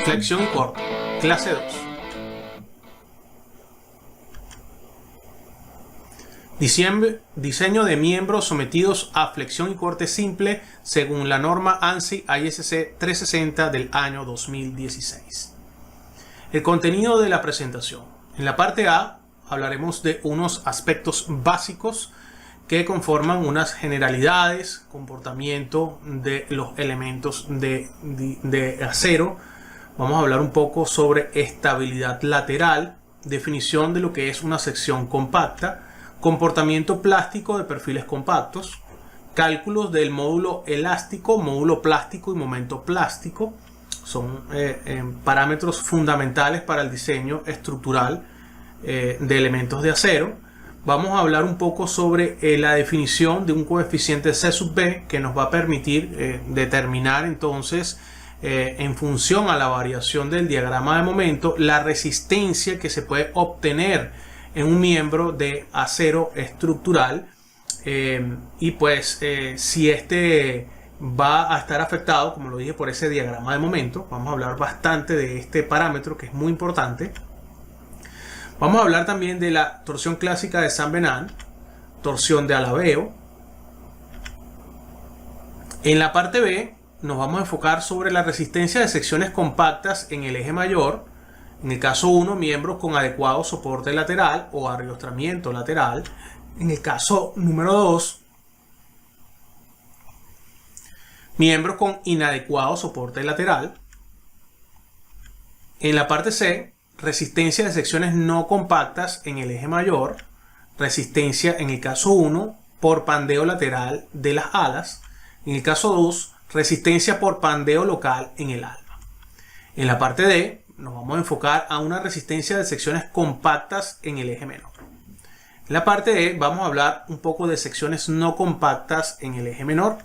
Flexión y corte, clase 2. Diseño de miembros sometidos a flexión y corte simple según la norma ANSI ISC 360 del año 2016. El contenido de la presentación. En la parte A hablaremos de unos aspectos básicos que conforman unas generalidades, comportamiento de los elementos de acero. Vamos a hablar un poco sobre estabilidad lateral, definición de lo que es una sección compacta, comportamiento plástico de perfiles compactos, cálculos del módulo elástico, módulo plástico y momento plástico. Son parámetros fundamentales para el diseño estructural de elementos de acero. Vamos a hablar un poco sobre la definición de un coeficiente C sub B que nos va a permitir determinar entonces en función a la variación del diagrama de momento la resistencia que se puede obtener en un miembro de acero estructural y pues si este va a estar afectado, como lo dije, por ese diagrama de momento. Vamos a hablar bastante de este parámetro que es muy importante. Vamos a hablar también de la torsión clásica de San Venant, torsión de alabeo. En la parte B nos vamos a enfocar sobre la resistencia de secciones compactas en el eje mayor. En el caso 1, miembros con adecuado soporte lateral o ariostramiento lateral. En el caso número 2, miembros con inadecuado soporte lateral. En la parte C, resistencia de secciones no compactas en el eje mayor. Resistencia en el caso 1 por pandeo lateral de las alas. En el caso 2, resistencia por pandeo local en el alba. En la parte D, nos vamos a enfocar a una resistencia de secciones compactas en el eje menor. En la parte E vamos a hablar un poco de secciones no compactas en el eje menor.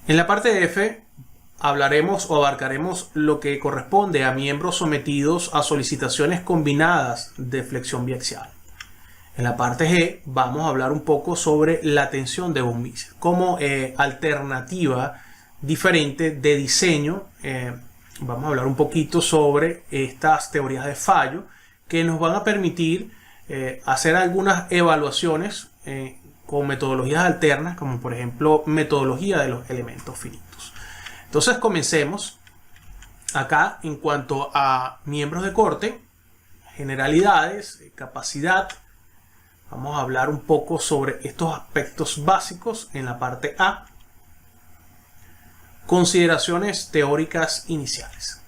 En la parte F hablaremos o abarcaremos lo que corresponde a miembros sometidos a solicitaciones combinadas de flexión biaxial. En la parte G vamos a hablar un poco sobre la tensión de von Mises como alternativa diferente de diseño. Vamos a hablar un poquito sobre estas teorías de fallo que nos van a permitir hacer algunas evaluaciones con metodologías alternas, como por ejemplo metodología de los elementos finitos. Entonces comencemos. Acá en cuanto a miembros de corte, generalidades, capacidad, vamos a hablar un poco sobre estos aspectos básicos en la parte A. Consideraciones teóricas iniciales.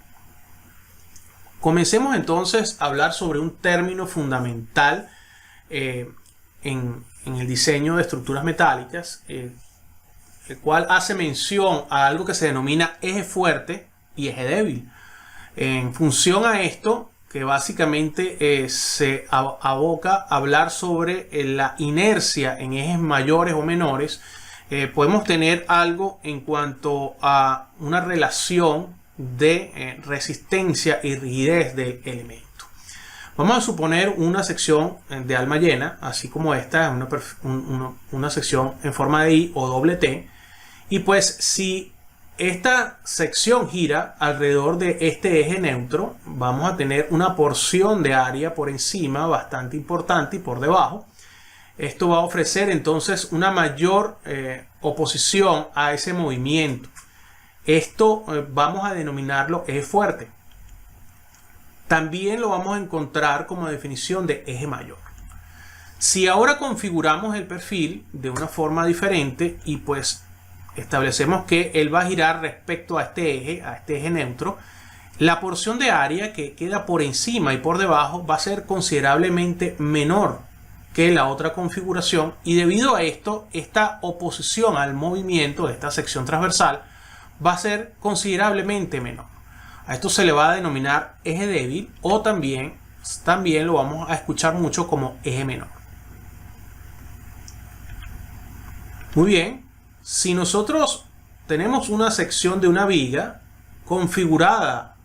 Comencemos entonces a hablar sobre un término fundamental en el diseño de estructuras metálicas, el cual hace mención a algo que se denomina eje fuerte y eje débil. En función a esto, que básicamente se aboca a hablar sobre la inercia en ejes mayores o menores, podemos tener algo en cuanto a una relación de resistencia y rigidez del elemento. Vamos a suponer una sección de alma llena, así como esta, una sección en forma de I o doble T. Y pues si esta sección gira alrededor de este eje neutro, vamos a tener una porción de área por encima bastante importante y por debajo. Esto va a ofrecer entonces una mayor oposición a ese movimiento. Esto vamos a denominarlo eje fuerte. También lo vamos a encontrar como definición de eje mayor. Si ahora configuramos el perfil de una forma diferente y pues establecemos que él va a girar respecto a este eje neutro, la porción de área que queda por encima y por debajo va a ser considerablemente menor que la otra configuración, y debido a esto, esta oposición al movimiento de esta sección transversal va a ser considerablemente menor. A esto se le va a denominar eje débil, o también lo vamos a escuchar mucho como eje menor. Muy bien, si nosotros tenemos una sección de una viga configurada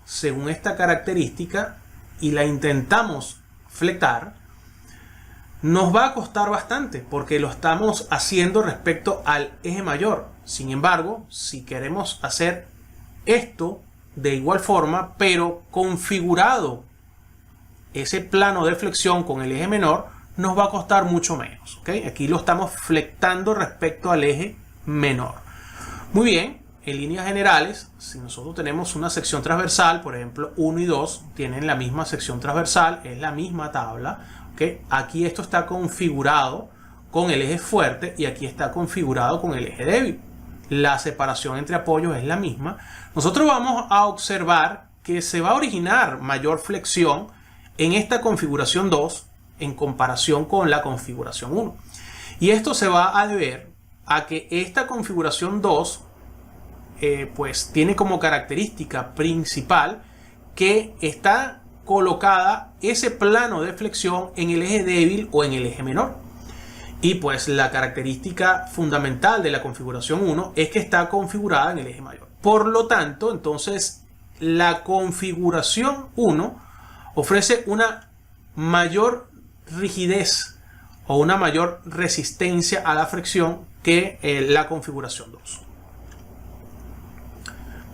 según esta característica y la intentamos fletar, nos va a costar bastante porque lo estamos haciendo respecto al eje mayor. Sin embargo, si queremos hacer Esto de igual forma, pero configurado ese plano de flexión con el eje menor, nos va a costar mucho menos. ¿Okay? Aquí lo estamos flectando respecto al eje menor. Muy bien, en líneas generales, si nosotros tenemos una sección transversal, por ejemplo 1 y 2 tienen la misma sección transversal, es la misma tabla. ¿Okay? Aquí esto está configurado con el eje fuerte y aquí está configurado con el eje débil. La separación entre apoyos es la misma. Nosotros vamos a observar que se va a originar mayor flexión en esta configuración 2 en comparación con la configuración 1. Y esto se va a deber a que esta configuración 2 pues tiene como característica principal que está colocada ese plano de flexión en el eje débil o en el eje menor. Y pues la característica fundamental de la configuración 1 es que está configurada en el eje mayor. Por lo tanto, entonces, la configuración 1 ofrece una mayor rigidez o una mayor resistencia a la fricción que la configuración 2.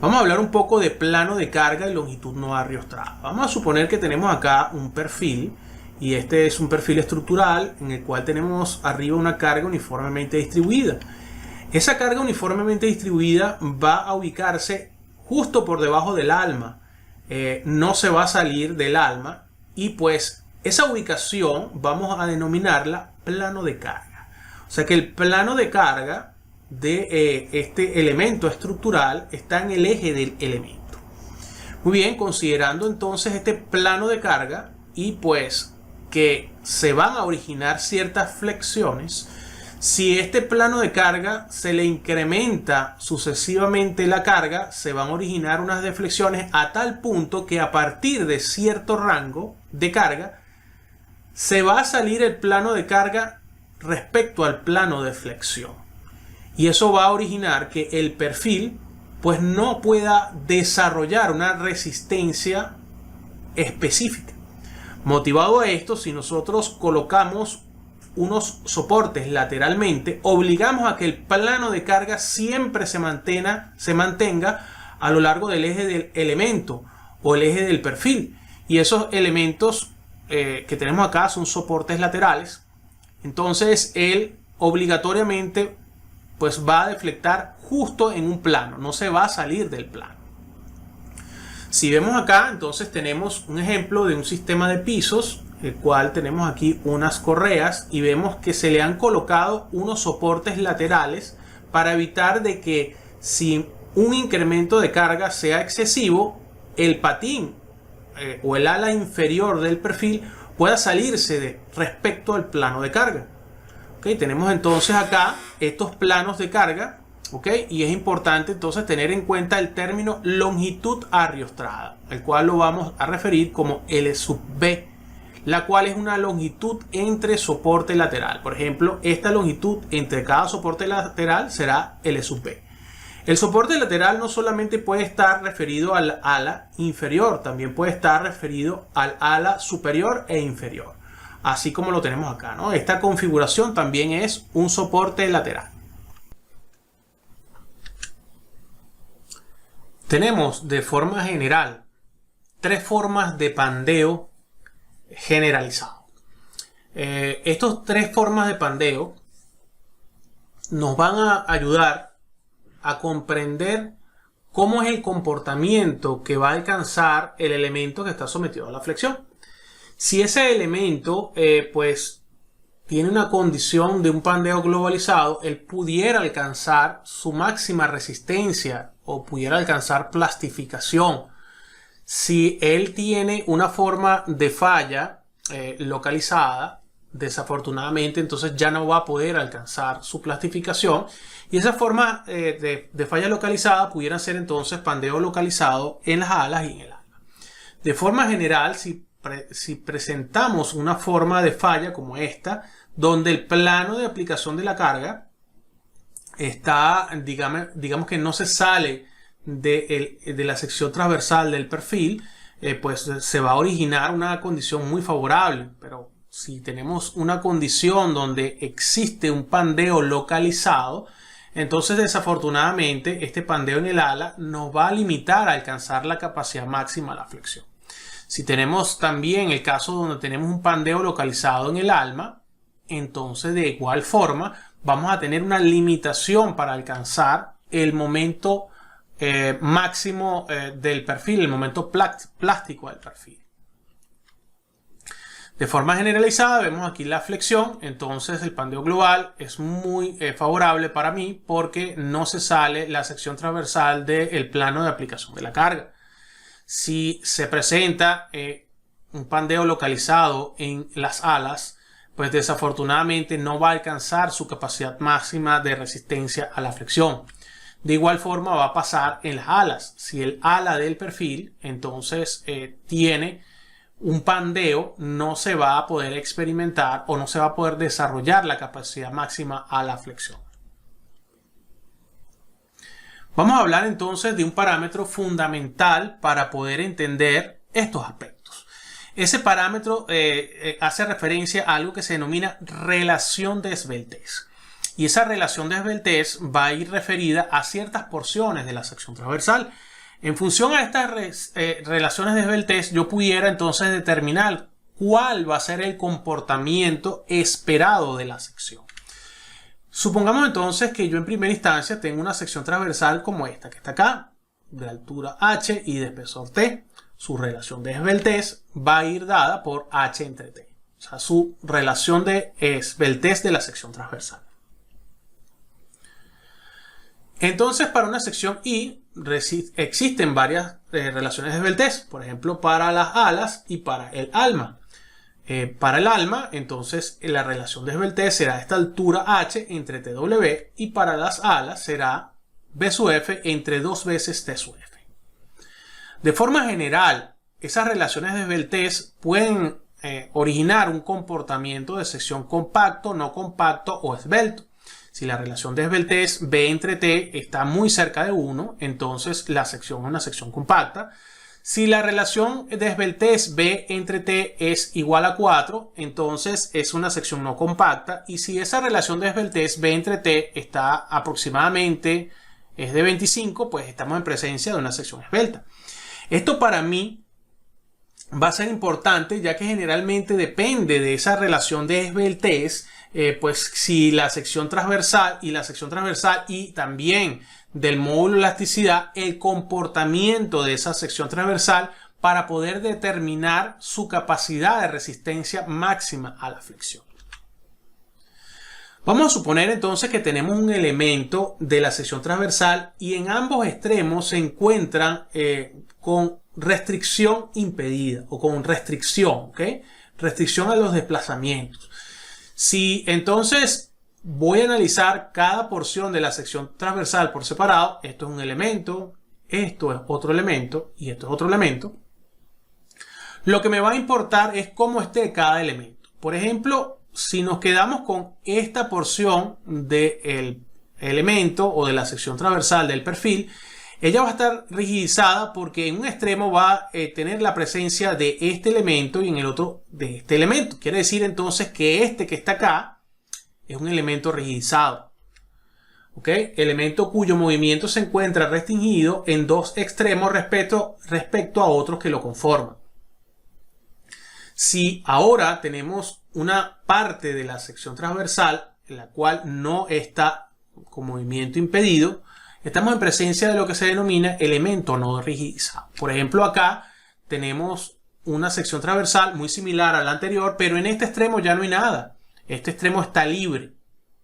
Vamos a hablar un poco de plano de carga y longitud no arriostrada. Vamos a suponer que tenemos acá un perfil. Y este es un perfil estructural en el cual tenemos arriba una carga uniformemente distribuida. Esa carga uniformemente distribuida va a ubicarse justo por debajo del alma. No se va a salir del alma. Y pues esa ubicación vamos a denominarla plano de carga. O sea que el plano de carga de este elemento estructural está en el eje del elemento. Muy bien, considerando entonces este plano de carga y pues que se van a originar ciertas flexiones, si este plano de carga se le incrementa sucesivamente la carga, se van a originar unas deflexiones a tal punto que a partir de cierto rango de carga se va a salir el plano de carga respecto al plano de flexión. Y eso va a originar que el perfil pues no pueda desarrollar una resistencia específica. Motivado a esto, si nosotros colocamos unos soportes lateralmente, obligamos a que el plano de carga siempre se mantenga a lo largo del eje del elemento o el eje del perfil. Y esos elementos que tenemos acá son soportes laterales. Entonces él obligatoriamente pues va a deflectar justo en un plano, no se va a salir del plano. Si vemos acá, entonces tenemos un ejemplo de un sistema de pisos, el cual tenemos aquí unas correas y vemos que se le han colocado unos soportes laterales para evitar de que si un incremento de carga sea excesivo, el patín o el ala inferior del perfil pueda salirse respecto al plano de carga. ¿Okay? Tenemos entonces acá estos planos de carga. ¿Okay? Y es importante entonces tener en cuenta el término longitud arriostrada, el cual lo vamos a referir como L sub B, la cual es una longitud entre soporte lateral. Por ejemplo, esta longitud entre cada soporte lateral será L sub B. El soporte lateral no solamente puede estar referido al ala inferior, también puede estar referido al ala superior e inferior, así como lo tenemos acá, ¿no? Esta configuración también es un soporte lateral. Tenemos de forma general tres formas de pandeo generalizado. Estas tres formas de pandeo nos van a ayudar a comprender cómo es el comportamiento que va a alcanzar el elemento que está sometido a la flexión. Si ese elemento pues tiene una condición de un pandeo globalizado, él pudiera alcanzar su máxima resistencia o pudiera alcanzar plastificación. Si él tiene una forma de falla localizada, desafortunadamente entonces ya no va a poder alcanzar su plastificación, y esa forma de falla localizada pudieran ser entonces pandeo localizado en las alas y en el alma. De forma general, si presentamos una forma de falla como esta, donde el plano de aplicación de la carga está, digamos que no se sale de la sección transversal del perfil, pues se va a originar una condición muy favorable. Pero si tenemos una condición donde existe un pandeo localizado, entonces desafortunadamente este pandeo en el ala nos va a limitar a alcanzar la capacidad máxima de la flexión. Si tenemos también el caso donde tenemos un pandeo localizado en el alma, entonces de igual forma vamos a tener una limitación para alcanzar el momento máximo del perfil, el momento plástico del perfil. De forma generalizada vemos aquí la flexión, entonces el pandeo global es muy favorable para mí porque no se sale la sección transversal del plano de aplicación de la carga. Si se presenta un pandeo localizado en las alas, pues desafortunadamente no va a alcanzar su capacidad máxima de resistencia a la flexión. De igual forma va a pasar en las alas. Si el ala del perfil entonces tiene un pandeo, no se va a poder experimentar o no se va a poder desarrollar la capacidad máxima a la flexión. Vamos a hablar entonces de un parámetro fundamental para poder entender estos aspectos. Ese parámetro hace referencia a algo que se denomina relación de esbeltez. Y esa relación de esbeltez va a ir referida a ciertas porciones de la sección transversal. En función a estas relaciones de esbeltez, yo pudiera entonces determinar cuál va a ser el comportamiento esperado de la sección. Supongamos entonces que yo en primera instancia tengo una sección transversal como esta que está acá, de altura h y de espesor t. Su relación de esbeltez va a ir dada por h entre t. O sea, su relación de esbeltez de la sección transversal. Entonces, para una sección I existen varias relaciones de esbeltez, por ejemplo, para las alas y para el alma. Para el alma, entonces, la relación de esbeltez será esta altura h entre tw, y para las alas será b sub f entre 2 veces t sub f. De forma general, esas relaciones de esbeltez pueden originar un comportamiento de sección compacto, no compacto o esbelto. Si la relación de esbeltez B entre T está muy cerca de 1, entonces la sección es una sección compacta. Si la relación de esbeltez B entre T es igual a 4, entonces es una sección no compacta. Y si esa relación de esbeltez B entre T está aproximadamente es de 25, pues estamos en presencia de una sección esbelta. Esto para mí va a ser importante, ya que generalmente depende de esa relación de esbeltez, pues si la sección transversal y también del módulo de elasticidad, el comportamiento de esa sección transversal para poder determinar su capacidad de resistencia máxima a la flexión. Vamos a suponer entonces que tenemos un elemento de la sección transversal y en ambos extremos se encuentran con restricción impedida o con restricción, ¿ok? Restricción a los desplazamientos. Si entonces voy a analizar cada porción de la sección transversal por separado, esto es un elemento, esto es otro elemento y esto es otro elemento, lo que me va a importar es cómo esté cada elemento. Por ejemplo, si nos quedamos con esta porción del elemento o de la sección transversal del perfil, ella va a estar rigidizada porque en un extremo va a tener la presencia de este elemento y en el otro de este elemento. Quiere decir entonces que este que está acá es un elemento rigidizado. ¿Ok? Elemento cuyo movimiento se encuentra restringido en dos extremos respecto a otros que lo conforman. Si ahora tenemos una parte de la sección transversal en la cual no está con movimiento impedido, estamos en presencia de lo que se denomina elemento no rigidizado. Por ejemplo, acá tenemos una sección transversal muy similar a la anterior, pero en este extremo ya no hay nada. Este extremo está libre.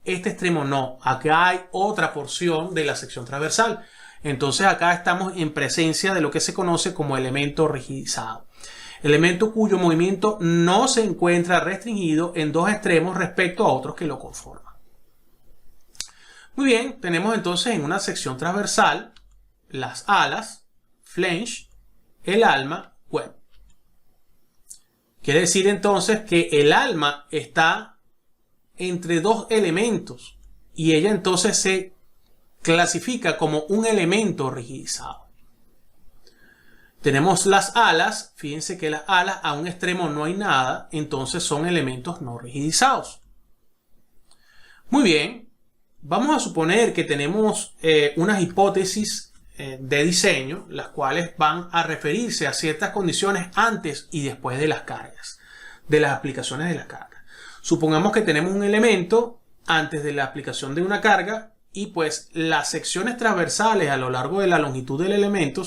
Este extremo no. Acá hay otra porción de la sección transversal. Entonces acá estamos en presencia de lo que se conoce como elemento rigidizado. Elemento cuyo movimiento no se encuentra restringido en dos extremos respecto a otros que lo conforman. Muy bien, tenemos entonces en una sección transversal las alas, flange, el alma, web. Quiere decir entonces que el alma está entre dos elementos y ella entonces se clasifica como un elemento rigidizado. Tenemos las alas, fíjense que las alas a un extremo no hay nada, entonces son elementos no rigidizados. Muy bien. Vamos a suponer que tenemos unas hipótesis de diseño, las cuales van a referirse a ciertas condiciones antes y después de las cargas, de las aplicaciones de las cargas. Supongamos que tenemos un elemento antes de la aplicación de una carga y pues las secciones transversales a lo largo de la longitud del elemento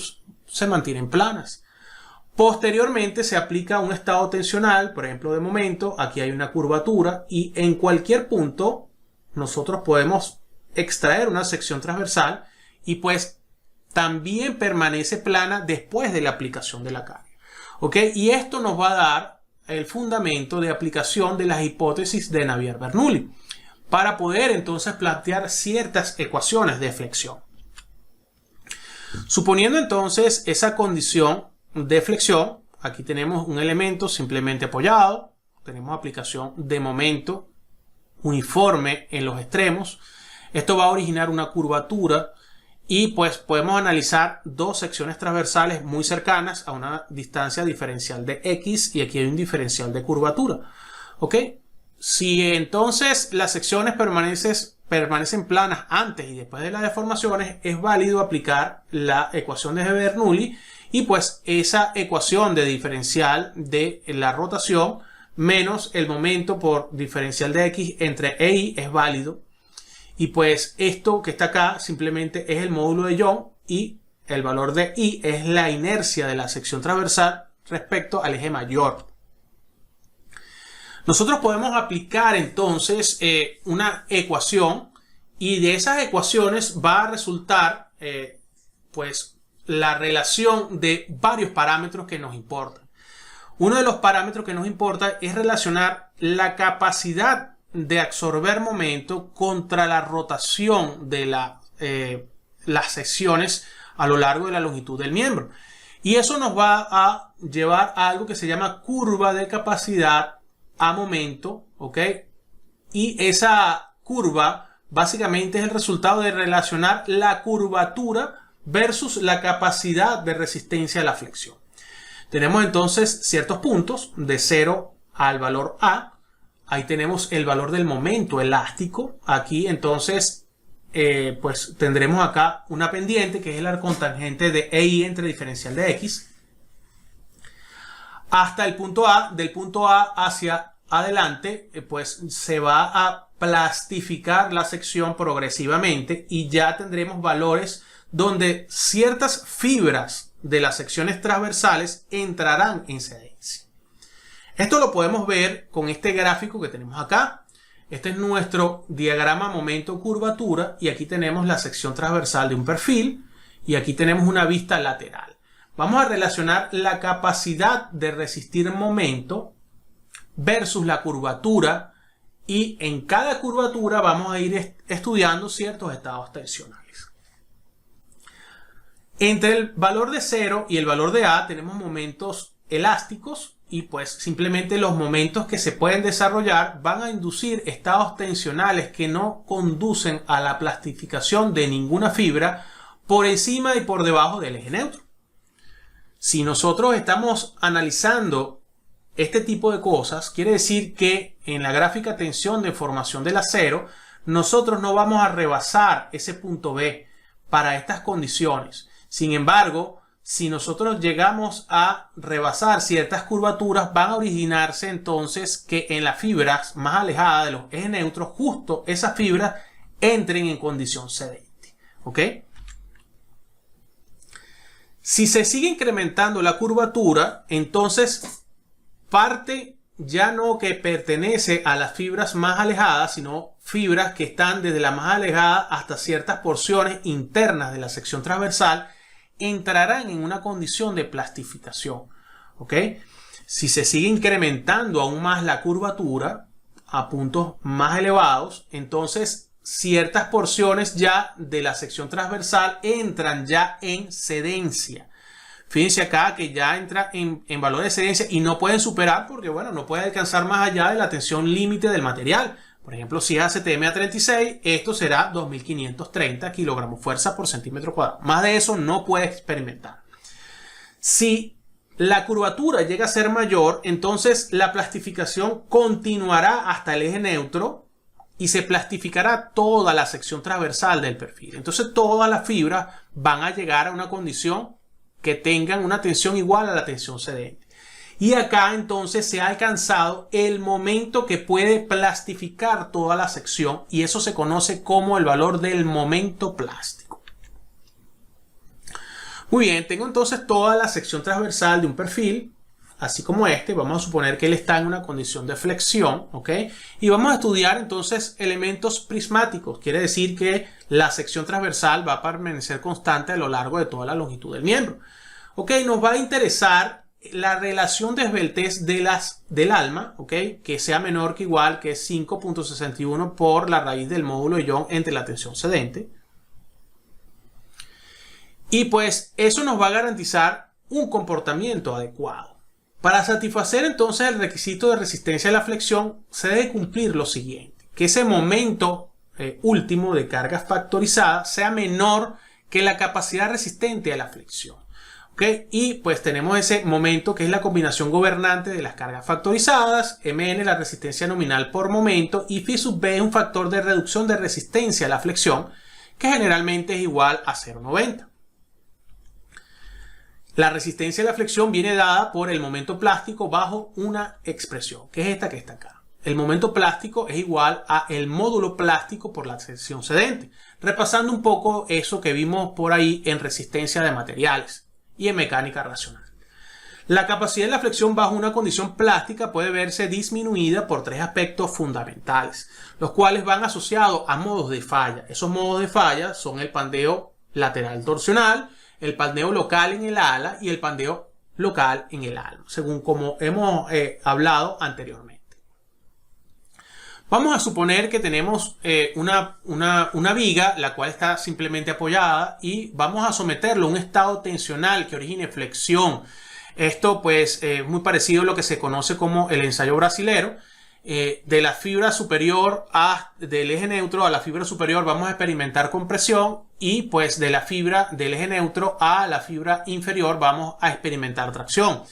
se mantienen planas. Posteriormente se aplica un estado tensional, por ejemplo de momento, aquí hay una curvatura y en cualquier punto nosotros podemos extraer una sección transversal y pues también permanece plana después de la aplicación de la carga. ¿Ok? Y esto nos va a dar el fundamento de aplicación de las hipótesis de Navier-Bernoulli para poder entonces plantear ciertas ecuaciones de flexión. Suponiendo entonces esa condición de flexión, aquí tenemos un elemento simplemente apoyado, tenemos aplicación de momento uniforme en los extremos, esto va a originar una curvatura y pues podemos analizar dos secciones transversales muy cercanas a una distancia diferencial de x y aquí hay un diferencial de curvatura. ¿Ok? Si entonces las secciones permanecen planas antes y después de las deformaciones, es válido aplicar la ecuación de Bernoulli y pues esa ecuación de diferencial de la rotación menos el momento por diferencial de x entre e y es válido. Y pues esto que está acá simplemente es el módulo de Young y el valor de I es la inercia de la sección transversal respecto al eje mayor. Nosotros podemos aplicar entonces una ecuación y de esas ecuaciones va a resultar pues la relación de varios parámetros que nos importan. Uno de los parámetros que nos importa es relacionar la capacidad de absorber momento contra la rotación de las secciones a lo largo de la longitud del miembro. Y eso nos va a llevar a algo que se llama curva de capacidad a momento, ¿ok? Y esa curva básicamente es el resultado de relacionar la curvatura versus la capacidad de resistencia a la flexión. Tenemos entonces ciertos puntos de 0 al valor A. Ahí tenemos el valor del momento elástico. Aquí entonces pues tendremos acá una pendiente que es la cotangente de EI entre diferencial de X. Hasta el punto A, del punto A hacia adelante pues se va a plastificar la sección progresivamente y ya tendremos valores donde ciertas fibras de las secciones transversales entrarán en cedencia. Esto lo podemos ver con este gráfico que tenemos acá. Este es nuestro diagrama momento-curvatura y aquí tenemos la sección transversal de un perfil y aquí tenemos una vista lateral. Vamos a relacionar la capacidad de resistir momento versus la curvatura y en cada curvatura vamos a ir estudiando ciertos estados tensionales. Entre el valor de 0 y el valor de A tenemos momentos elásticos y pues simplemente los momentos que se pueden desarrollar van a inducir estados tensionales que no conducen a la plastificación de ninguna fibra por encima y por debajo del eje neutro. Si nosotros estamos analizando este tipo de cosas, quiere decir que en la gráfica tensión de formación del acero, nosotros no vamos a rebasar ese punto B para estas condiciones. Sin embargo, si nosotros llegamos a rebasar ciertas curvaturas, van a originarse entonces que en las fibras más alejadas de los ejes neutros, justo esas fibras entren en condición cedente. ¿Ok? Si se sigue incrementando la curvatura, entonces parte ya no que pertenece a las fibras más alejadas, sino fibras que están desde la más alejada hasta ciertas porciones internas de la sección transversal, entrarán en una condición de plastificación. ¿Ok? Si se sigue incrementando aún más la curvatura a puntos más elevados, entonces ciertas porciones ya de la sección transversal entran ya en cedencia. Fíjense acá que ya entra en valor de cedencia y no pueden superar porque, bueno, no puede alcanzar más allá de la tensión límite del material. Por ejemplo, si es ACTM a 36, esto será 2530 kilogramos fuerza por centímetro cuadrado. Más de eso no puede experimentar. Si la curvatura llega a ser mayor, entonces la plastificación continuará hasta el eje neutro y se plastificará toda la sección transversal del perfil. Entonces todas las fibras van a llegar a una condición que tengan una tensión igual a la tensión cedente. Y acá entonces se ha alcanzado el momento que puede plastificar toda la sección, y eso se conoce como el valor del momento plástico. Muy bien, tengo entonces toda la sección transversal de un perfil, así como este. Vamos a suponer que él está en una condición de flexión, ¿ok? Y vamos a estudiar entonces elementos prismáticos. Quiere decir que la sección transversal va a permanecer constante a lo largo de toda la longitud del miembro. ¿Ok? Nos va a interesar la relación de esbeltez del alma, ¿ok? Que sea menor que igual que 5.61 por la raíz del módulo de Young entre la tensión cedente. Y pues eso nos va a garantizar un comportamiento adecuado. Para satisfacer entonces el requisito de resistencia a la flexión, se debe cumplir lo siguiente: que ese momento último de carga factorizada sea menor que la capacidad resistente a la flexión. ¿Okay? Y pues tenemos ese momento que es la combinación gobernante de las cargas factorizadas, Mn la resistencia nominal por momento, y Phi sub B es un factor de reducción de resistencia a la flexión, que generalmente es igual a 0,90. La resistencia a la flexión viene dada por el momento plástico bajo una expresión, que es esta que está acá. El momento plástico es igual a el módulo plástico por la sección cedente. Repasando un poco eso que vimos por ahí en resistencia de materiales y en mecánica racional. La capacidad de la flexión bajo una condición plástica puede verse disminuida por tres aspectos fundamentales, los cuales van asociados a modos de falla. Esos modos de falla son el pandeo lateral torsional, el pandeo local en el ala y el pandeo local en el alma, según como hemos hablado anteriormente. Vamos a suponer que tenemos una viga, la cual está simplemente apoyada, y vamos a someterlo a un estado tensional que origine flexión. Esto pues es muy parecido a lo que se conoce como el ensayo brasilero. De la fibra superior del eje neutro a la fibra superior vamos a experimentar compresión, y pues de la fibra del eje neutro a la fibra inferior vamos a experimentar tracción.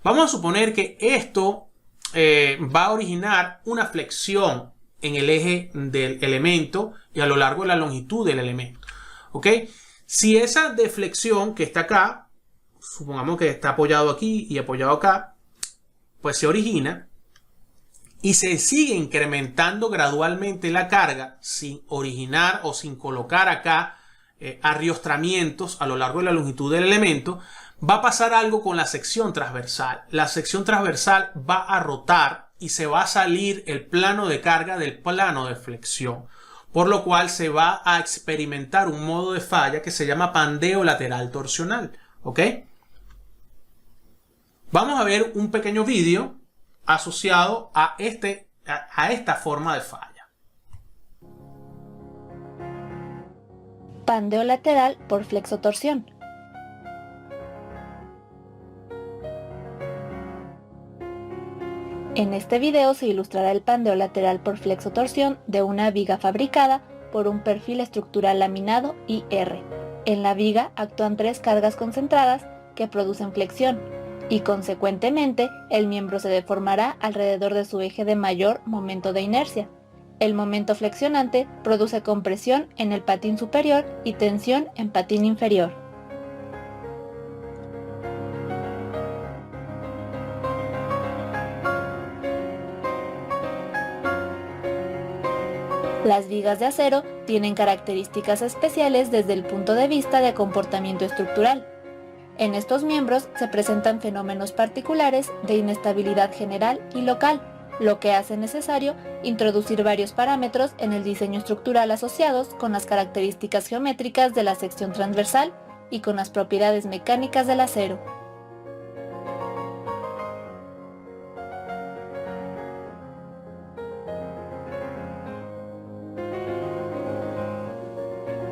Vamos a suponer que esto va a originar una flexión en el eje del elemento y a lo largo de la longitud del elemento. ¿Ok? Si esa deflexión que está acá, supongamos que está apoyado aquí y apoyado acá, pues se origina y se sigue incrementando gradualmente la carga sin originar o sin colocar acá arriostramientos a lo largo de la longitud del elemento, va a pasar algo con la sección transversal. La sección transversal va a rotar y se va a salir el plano de carga del plano de flexión, por lo cual se va a experimentar un modo de falla que se llama pandeo lateral torsional. ¿Ok? Vamos a ver un pequeño vídeo asociado a esta forma de falla. Pandeo lateral por flexotorsión. En este video se ilustrará el pandeo lateral por flexotorsión de una viga fabricada por un perfil estructural laminado IR. En la viga actúan tres cargas concentradas que producen flexión, y consecuentemente el miembro se deformará alrededor de su eje de mayor momento de inercia. El momento flexionante produce compresión en el patín superior y tensión en patín inferior. Las vigas de acero tienen características especiales desde el punto de vista de comportamiento estructural. En estos miembros se presentan fenómenos particulares de inestabilidad general y local, lo que hace necesario introducir varios parámetros en el diseño estructural asociados con las características geométricas de la sección transversal y con las propiedades mecánicas del acero.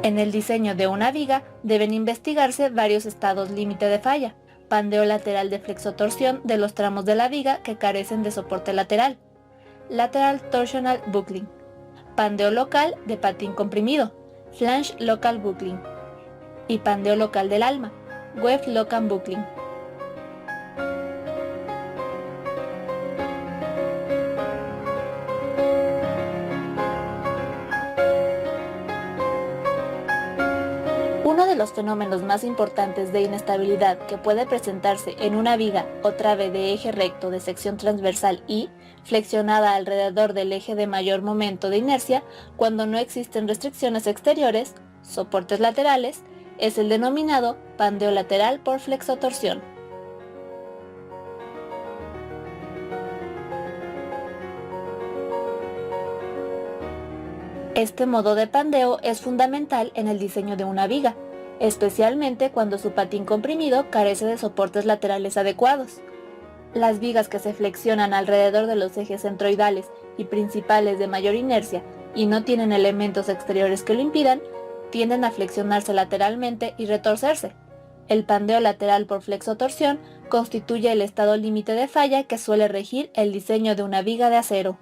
En el diseño de una viga deben investigarse varios estados límite de falla: pandeo lateral de flexotorsión de los tramos de la viga que carecen de soporte lateral, lateral torsional buckling, pandeo local de patín comprimido, flange local buckling, y pandeo local del alma, weft local buckling. Uno de los fenómenos más importantes de inestabilidad que puede presentarse en una viga o trave de eje recto de sección transversal Y, flexionada alrededor del eje de mayor momento de inercia, cuando no existen restricciones exteriores, soportes laterales, es el denominado pandeo lateral por flexotorsión. Este modo de pandeo es fundamental en el diseño de una viga, especialmente cuando su patín comprimido carece de soportes laterales adecuados. Las vigas que se flexionan alrededor de los ejes centroidales y principales de mayor inercia y no tienen elementos exteriores que lo impidan, tienden a flexionarse lateralmente y retorcerse. El pandeo lateral por flexotorsión constituye el estado límite de falla que suele regir el diseño de una viga de acero.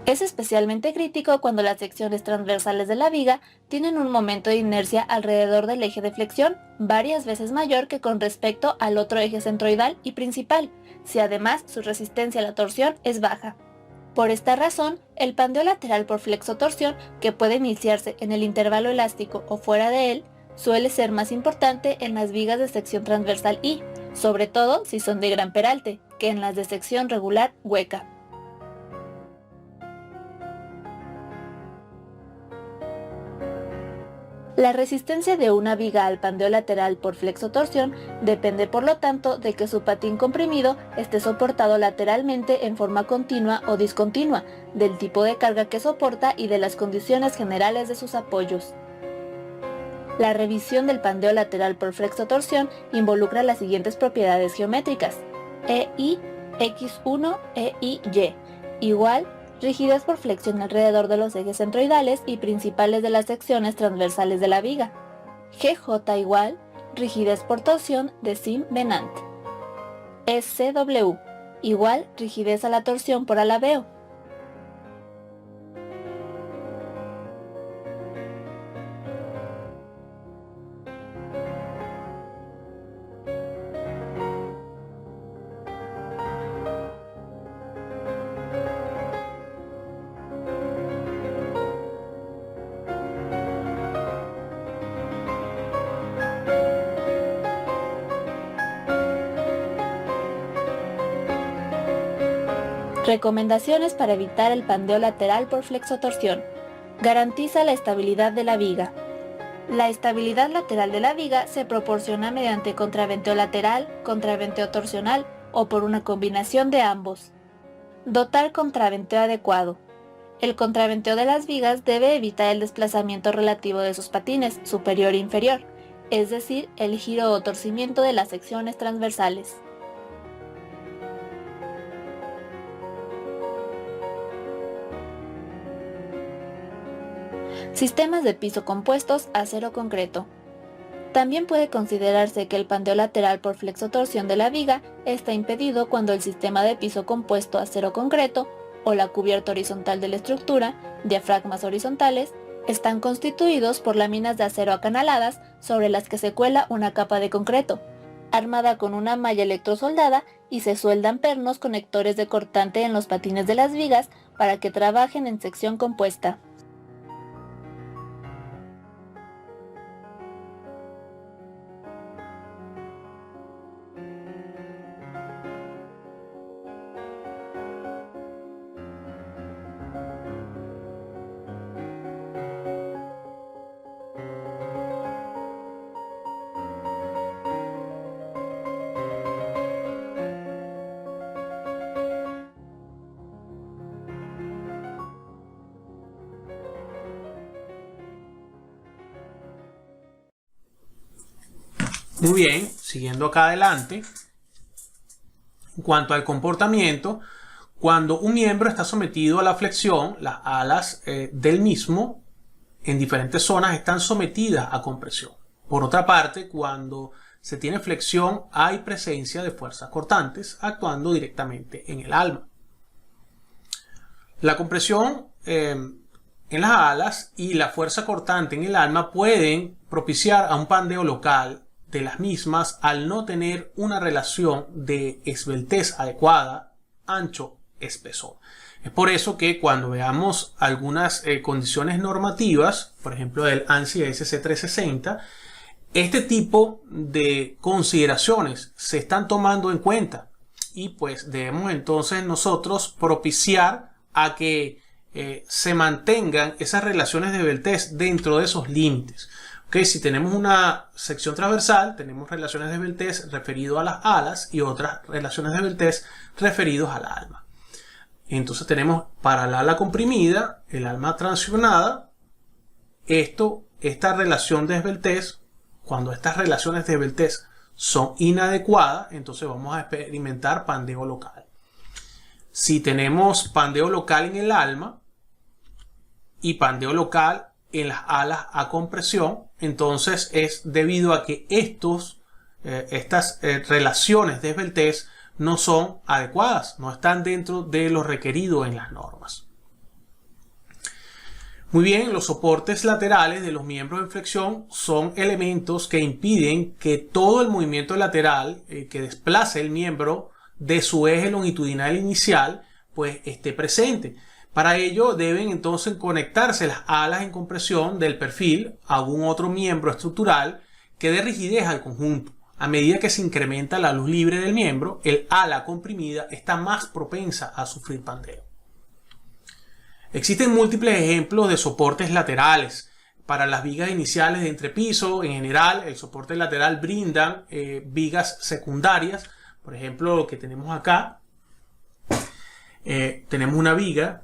Es especialmente crítico cuando las secciones transversales de la viga tienen un momento de inercia alrededor del eje de flexión varias veces mayor que con respecto al otro eje centroidal y principal, si además su resistencia a la torsión es baja. Por esta razón, el pandeo lateral por flexotorsión, que puede iniciarse en el intervalo elástico o fuera de él, suele ser más importante en las vigas de sección transversal Y, sobre todo si son de gran peralte, que en las de sección regular hueca. La resistencia de una viga al pandeo lateral por flexotorsión depende por lo tanto de que su patín comprimido esté soportado lateralmente en forma continua o discontinua, del tipo de carga que soporta y de las condiciones generales de sus apoyos. La revisión del pandeo lateral por flexotorsión involucra las siguientes propiedades geométricas: EI, X1, EI, Y, igual rigidez por flexión alrededor de los ejes centroidales y principales de las secciones transversales de la viga. GJ igual rigidez por torsión de Sim-Venant. SW igual rigidez a la torsión por alabeo. Recomendaciones para evitar el pandeo lateral por flexotorsión. Garantiza la estabilidad de la viga. La estabilidad lateral de la viga se proporciona mediante contraventeo lateral, contraventeo torsional o por una combinación de ambos. Dotar contraventeo adecuado. El contraventeo de las vigas debe evitar el desplazamiento relativo de sus patines, superior e inferior, es decir, el giro o torcimiento de las secciones transversales. Sistemas de piso compuestos acero concreto. También puede considerarse que el pandeo lateral por flexotorsión de la viga está impedido cuando el sistema de piso compuesto acero concreto o la cubierta horizontal de la estructura, diafragmas horizontales, están constituidos por láminas de acero acanaladas sobre las que se cuela una capa de concreto, armada con una malla electrosoldada, y se sueldan pernos conectores de cortante en los patines de las vigas para que trabajen en sección compuesta. Muy bien, siguiendo acá adelante. En cuanto al comportamiento, cuando un miembro está sometido a la flexión, las alas del mismo en diferentes zonas están sometidas a compresión. Por otra parte, cuando se tiene flexión, hay presencia de fuerzas cortantes actuando directamente en el alma. La compresión en las alas y la fuerza cortante en el alma pueden propiciar a un pandeo local de las mismas al no tener una relación de esbeltez adecuada, ancho espesor. Es por eso que cuando veamos algunas condiciones normativas, por ejemplo del ANSI ASC 360, este tipo de consideraciones se están tomando en cuenta y pues debemos entonces nosotros propiciar a que se mantengan esas relaciones de Beltrés dentro de esos límites. Okay, si tenemos una sección transversal, tenemos relaciones de Beltrés referido a las alas y otras relaciones de Beltrés referidos al alma. Entonces tenemos para la ala comprimida, el alma transicionada, esta relación de Beltrés, cuando estas relaciones de Beltrés son inadecuadas, entonces vamos a experimentar pandeo local. Si tenemos pandeo local en el alma y pandeo local en las alas a compresión, entonces es debido a que estas relaciones de Beltrés no son adecuadas, no están dentro de lo requerido en las normas. Muy bien, los soportes laterales de los miembros en flexión son elementos que impiden que todo el movimiento lateral que desplace el miembro de su eje longitudinal inicial pues esté presente. Para ello deben entonces conectarse las alas en compresión del perfil a algún otro miembro estructural que dé rigidez al conjunto. A medida que se incrementa la luz libre del miembro, el ala comprimida está más propensa a sufrir pandeo. Existen múltiples ejemplos de soportes laterales. Para las vigas iniciales de entrepiso, en general, el soporte lateral brinda vigas secundarias. Por ejemplo, lo que tenemos acá, tenemos una viga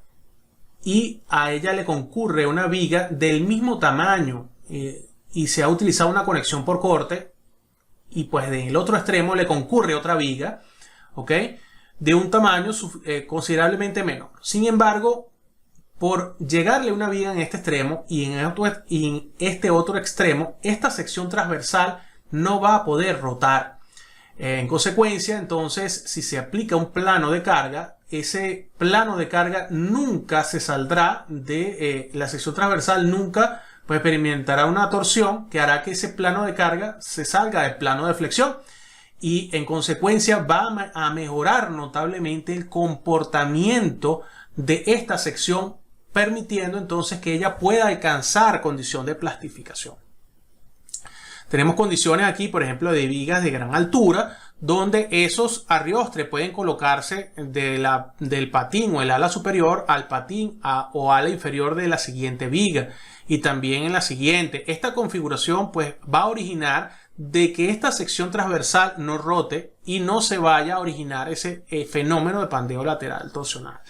y a ella le concurre una viga del mismo tamaño y se ha utilizado una conexión por corte y pues del otro extremo le concurre otra viga, ¿ok?, de un tamaño considerablemente menor. Sin embargo, por llegarle una viga en este extremo y en este otro extremo, esta sección transversal no va a poder rotar. En consecuencia, entonces, si se aplica un plano de carga, ese plano de carga nunca se saldrá de la sección transversal, nunca pues experimentará una torsión que hará que ese plano de carga se salga del plano de flexión y en consecuencia va a mejorar notablemente el comportamiento de esta sección, permitiendo entonces que ella pueda alcanzar condición de plastificación. Tenemos condiciones aquí, por ejemplo, de vigas de gran altura, donde esos arriostres pueden colocarse del patín o el ala superior al patín o ala inferior de la siguiente viga y también en la siguiente. Esta configuración pues va a originar de que esta sección transversal no rote y no se vaya a originar ese fenómeno de pandeo lateral torsional.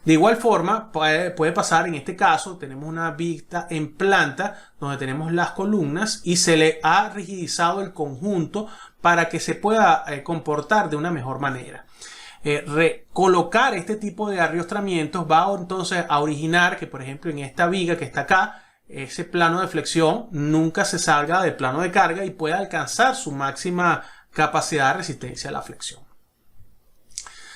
De igual forma, puede pasar en este caso, tenemos una vista en planta donde tenemos las columnas y se le ha rigidizado el conjunto para que se pueda comportar de una mejor manera. Recolocar este tipo de arriostramientos va entonces a originar que, por ejemplo, en esta viga que está acá, ese plano de flexión nunca se salga del plano de carga y pueda alcanzar su máxima capacidad de resistencia a la flexión.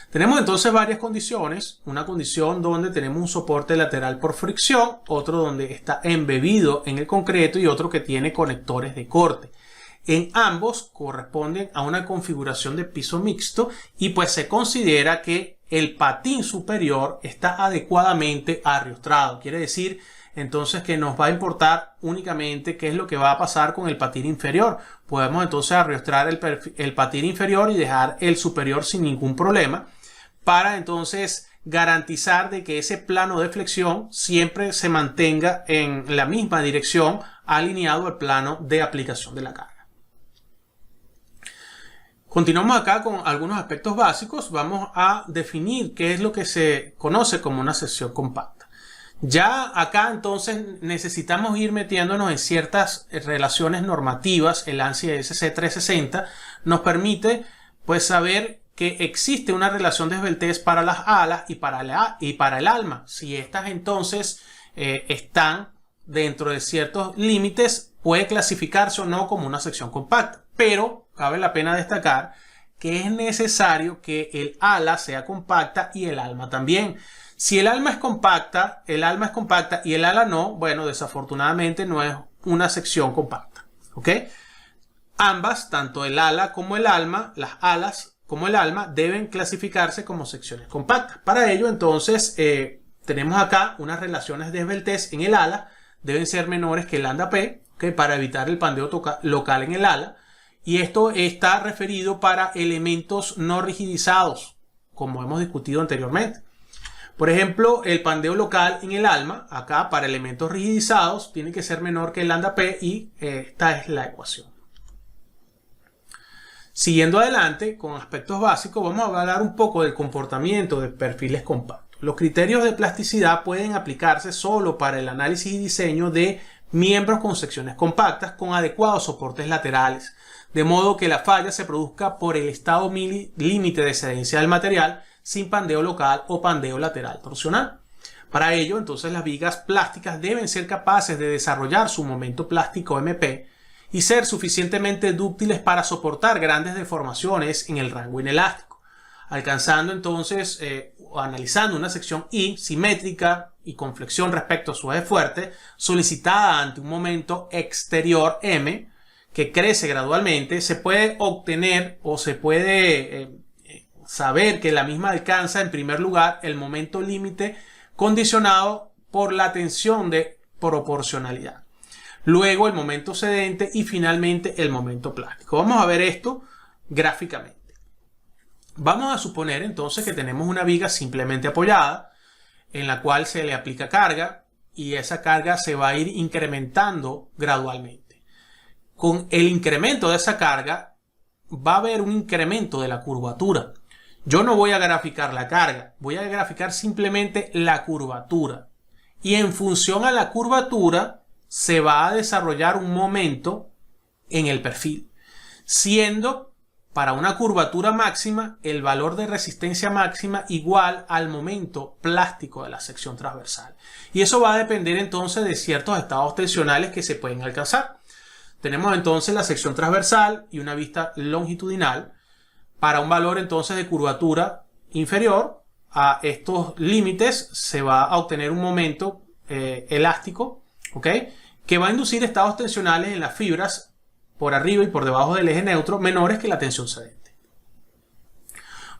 Tenemos entonces varias condiciones, una condición donde tenemos un soporte lateral por fricción, otro donde está embebido en el concreto y otro que tiene conectores de corte. En ambos corresponden a una configuración de piso mixto y pues se considera que el patín superior está adecuadamente arriostrado. Quiere decir entonces que nos va a importar únicamente qué es lo que va a pasar con el patín inferior. Podemos entonces arriostrar el patín inferior y dejar el superior sin ningún problema, para entonces garantizar de que ese plano de flexión siempre se mantenga en la misma dirección alineado al plano de aplicación de la carga. Continuamos acá con algunos aspectos básicos. Vamos a definir qué es lo que se conoce como una sección compacta. Ya acá entonces necesitamos ir metiéndonos en ciertas relaciones normativas. El ANSI ASC 360 nos permite pues saber que existe una relación de esbeltez para las alas y para el alma. Si estas entonces están dentro de ciertos límites, puede clasificarse o no como una sección compacta. Pero cabe la pena destacar que es necesario que el ala sea compacta y el alma también. Si el alma es compacta y el ala no, bueno, desafortunadamente no es una sección compacta. ¿Ok? Ambas, tanto el ala como el alma, las alas como el alma deben clasificarse como secciones compactas. Para ello, entonces, tenemos acá unas relaciones de esbeltez en el ala, deben ser menores que el lambda P, ¿okay? Para evitar el pandeo local en el ala. Y esto está referido para elementos no rigidizados, como hemos discutido anteriormente. Por ejemplo, el pandeo local en el alma, acá para elementos rigidizados, tiene que ser menor que el lambda P y esta es la ecuación. Siguiendo adelante, con aspectos básicos, vamos a hablar un poco del comportamiento de perfiles compactos. Los criterios de plasticidad pueden aplicarse solo para el análisis y diseño de miembros con secciones compactas con adecuados soportes laterales, de modo que la falla se produzca por el estado límite de cedencia del material sin pandeo local o pandeo lateral torsional. Para ello, entonces, las vigas plásticas deben ser capaces de desarrollar su momento plástico MP y ser suficientemente dúctiles para soportar grandes deformaciones en el rango inelástico, alcanzando entonces analizando una sección I simétrica y con flexión respecto a su eje fuerte, solicitada ante un momento exterior M, que crece gradualmente, se puede obtener o se puede saber que la misma alcanza en primer lugar el momento límite condicionado por la tensión de proporcionalidad. Luego el momento cedente y finalmente el momento plástico. Vamos a ver esto gráficamente. Vamos a suponer entonces que tenemos una viga simplemente apoyada en la cual se le aplica carga y esa carga se va a ir incrementando gradualmente. Con el incremento de esa carga va a haber un incremento de la curvatura. Yo no voy a graficar la carga, voy a graficar simplemente la curvatura. Y en función a la curvatura se va a desarrollar un momento en el perfil, siendo para una curvatura máxima el valor de resistencia máxima igual al momento plástico de la sección transversal. Y eso va a depender entonces de ciertos estados tensionales que se pueden alcanzar. Tenemos entonces la sección transversal y una vista longitudinal. Para un valor entonces de curvatura inferior a estos límites se va a obtener un momento elástico, ¿ok? Que va a inducir estados tensionales en las fibras por arriba y por debajo del eje neutro menores que la tensión cedente.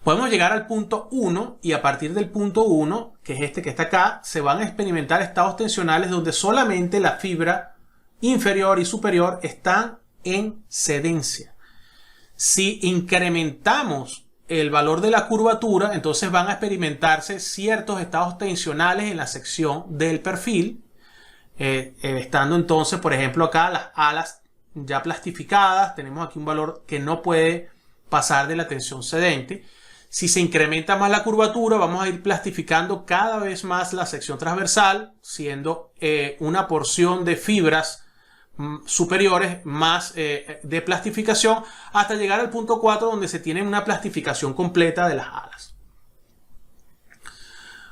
Podemos llegar al punto 1 y a partir del punto 1, que es este que está acá, se van a experimentar estados tensionales donde solamente la fibra inferior y superior están en cedencia. Si incrementamos el valor de la curvatura, entonces van a experimentarse ciertos estados tensionales en la sección del perfil, estando entonces, por ejemplo, acá las alas ya plastificadas, tenemos aquí un valor que no puede pasar de la tensión cedente. Si se incrementa más la curvatura, vamos a ir plastificando cada vez más la sección transversal, siendo una porción de fibras superiores más de plastificación, hasta llegar al punto 4 donde se tiene una plastificación completa de las alas.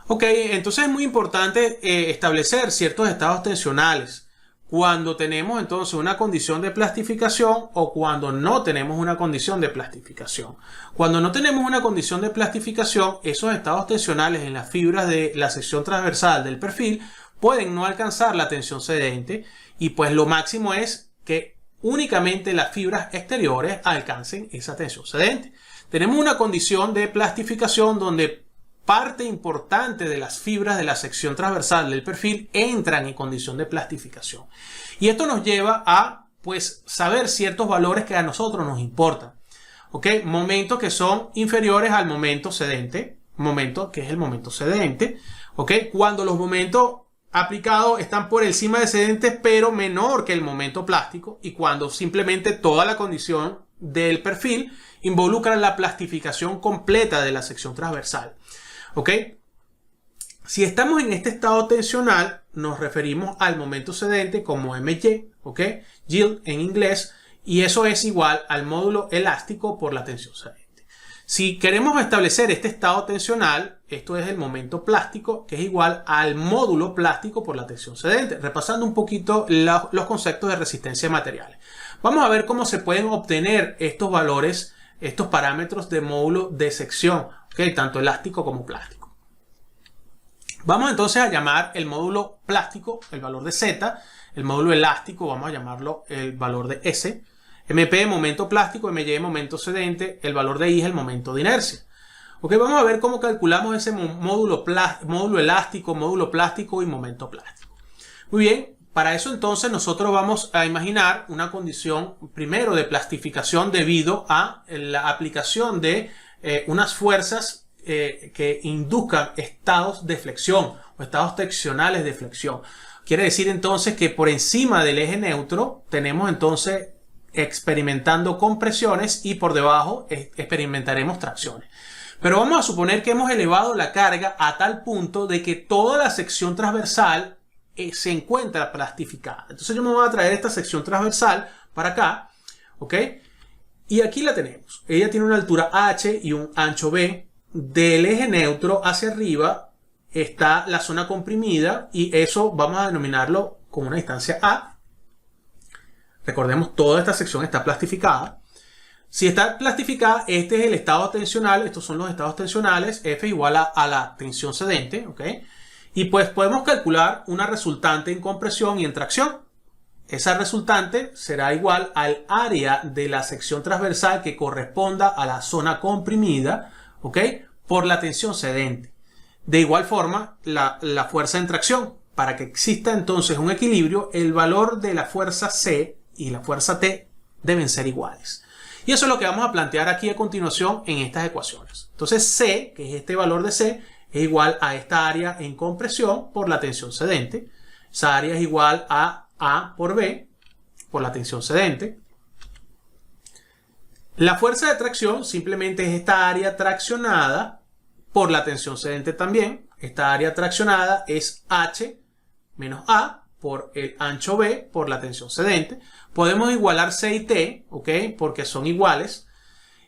Ok, entonces es muy importante establecer ciertos estados tensionales cuando tenemos entonces una condición de plastificación o cuando no tenemos una condición de plastificación. Cuando no tenemos una condición de plastificación, esos estados tensionales en las fibras de la sección transversal del perfil pueden no alcanzar la tensión cedente y pues lo máximo es que únicamente las fibras exteriores alcancen esa tensión cedente. Tenemos una condición de plastificación donde parte importante de las fibras de la sección transversal del perfil entran en condición de plastificación. Y esto nos lleva a pues saber ciertos valores que a nosotros nos importan. ¿Ok? Momentos que son inferiores al momento cedente. Momento que es el momento cedente. ¿Ok? Cuando los momentos aplicados están por encima de cedentes pero menor que el momento plástico. Y cuando simplemente toda la condición del perfil involucra la plastificación completa de la sección transversal. ¿Ok? Si estamos en este estado tensional, nos referimos al momento cedente como MY, ¿ok? Yield en inglés, y eso es igual al módulo elástico por la tensión cedente. Si queremos establecer este estado tensional, esto es el momento plástico, que es igual al módulo plástico por la tensión cedente. Repasando un poquito los conceptos de resistencia de materiales. Vamos a ver cómo se pueden obtener estos valores, estos parámetros de módulo de sección, ¿okay? Tanto elástico como plástico. Vamos entonces a llamar el módulo plástico el valor de Z, el módulo elástico vamos a llamarlo el valor de S. MP momento plástico, MY momento sedente, el valor de I es el momento de inercia. Ok, vamos a ver cómo calculamos ese módulo elástico, módulo plástico y momento plástico. Muy bien, para eso entonces nosotros vamos a imaginar una condición primero de plastificación debido a la aplicación de unas fuerzas que induzcan estados de flexión o estados tensionales de flexión. Quiere decir entonces que por encima del eje neutro tenemos entonces experimentando compresiones y por debajo experimentaremos tracciones. Pero vamos a suponer que hemos elevado la carga a tal punto de que toda la sección transversal se encuentra plastificada. Entonces yo me voy a traer esta sección transversal para acá, ¿ok? Y aquí la tenemos. Ella tiene una altura H y un ancho B. Del eje neutro hacia arriba está la zona comprimida y eso vamos a denominarlo como una distancia A. Recordemos, toda esta sección está plastificada. Si está plastificada, este es el estado tensional, estos son los estados tensionales, F igual a la tensión cedente, ¿ok? Y pues podemos calcular una resultante en compresión y en tracción. Esa resultante será igual al área de la sección transversal que corresponda a la zona comprimida, ¿ok? Por la tensión cedente. De igual forma, la fuerza en tracción. Para que exista entonces un equilibrio, el valor de la fuerza C y la fuerza T deben ser iguales. Y eso es lo que vamos a plantear aquí a continuación en estas ecuaciones. Entonces C, que es este valor de C, es igual a esta área en compresión por la tensión cedente. Esa área es igual a A por B por la tensión cedente. La fuerza de tracción simplemente es esta área traccionada por la tensión cedente también. Esta área traccionada es H menos A por el ancho B por la tensión cedente. Podemos igualar C y T, ¿ok? Porque son iguales.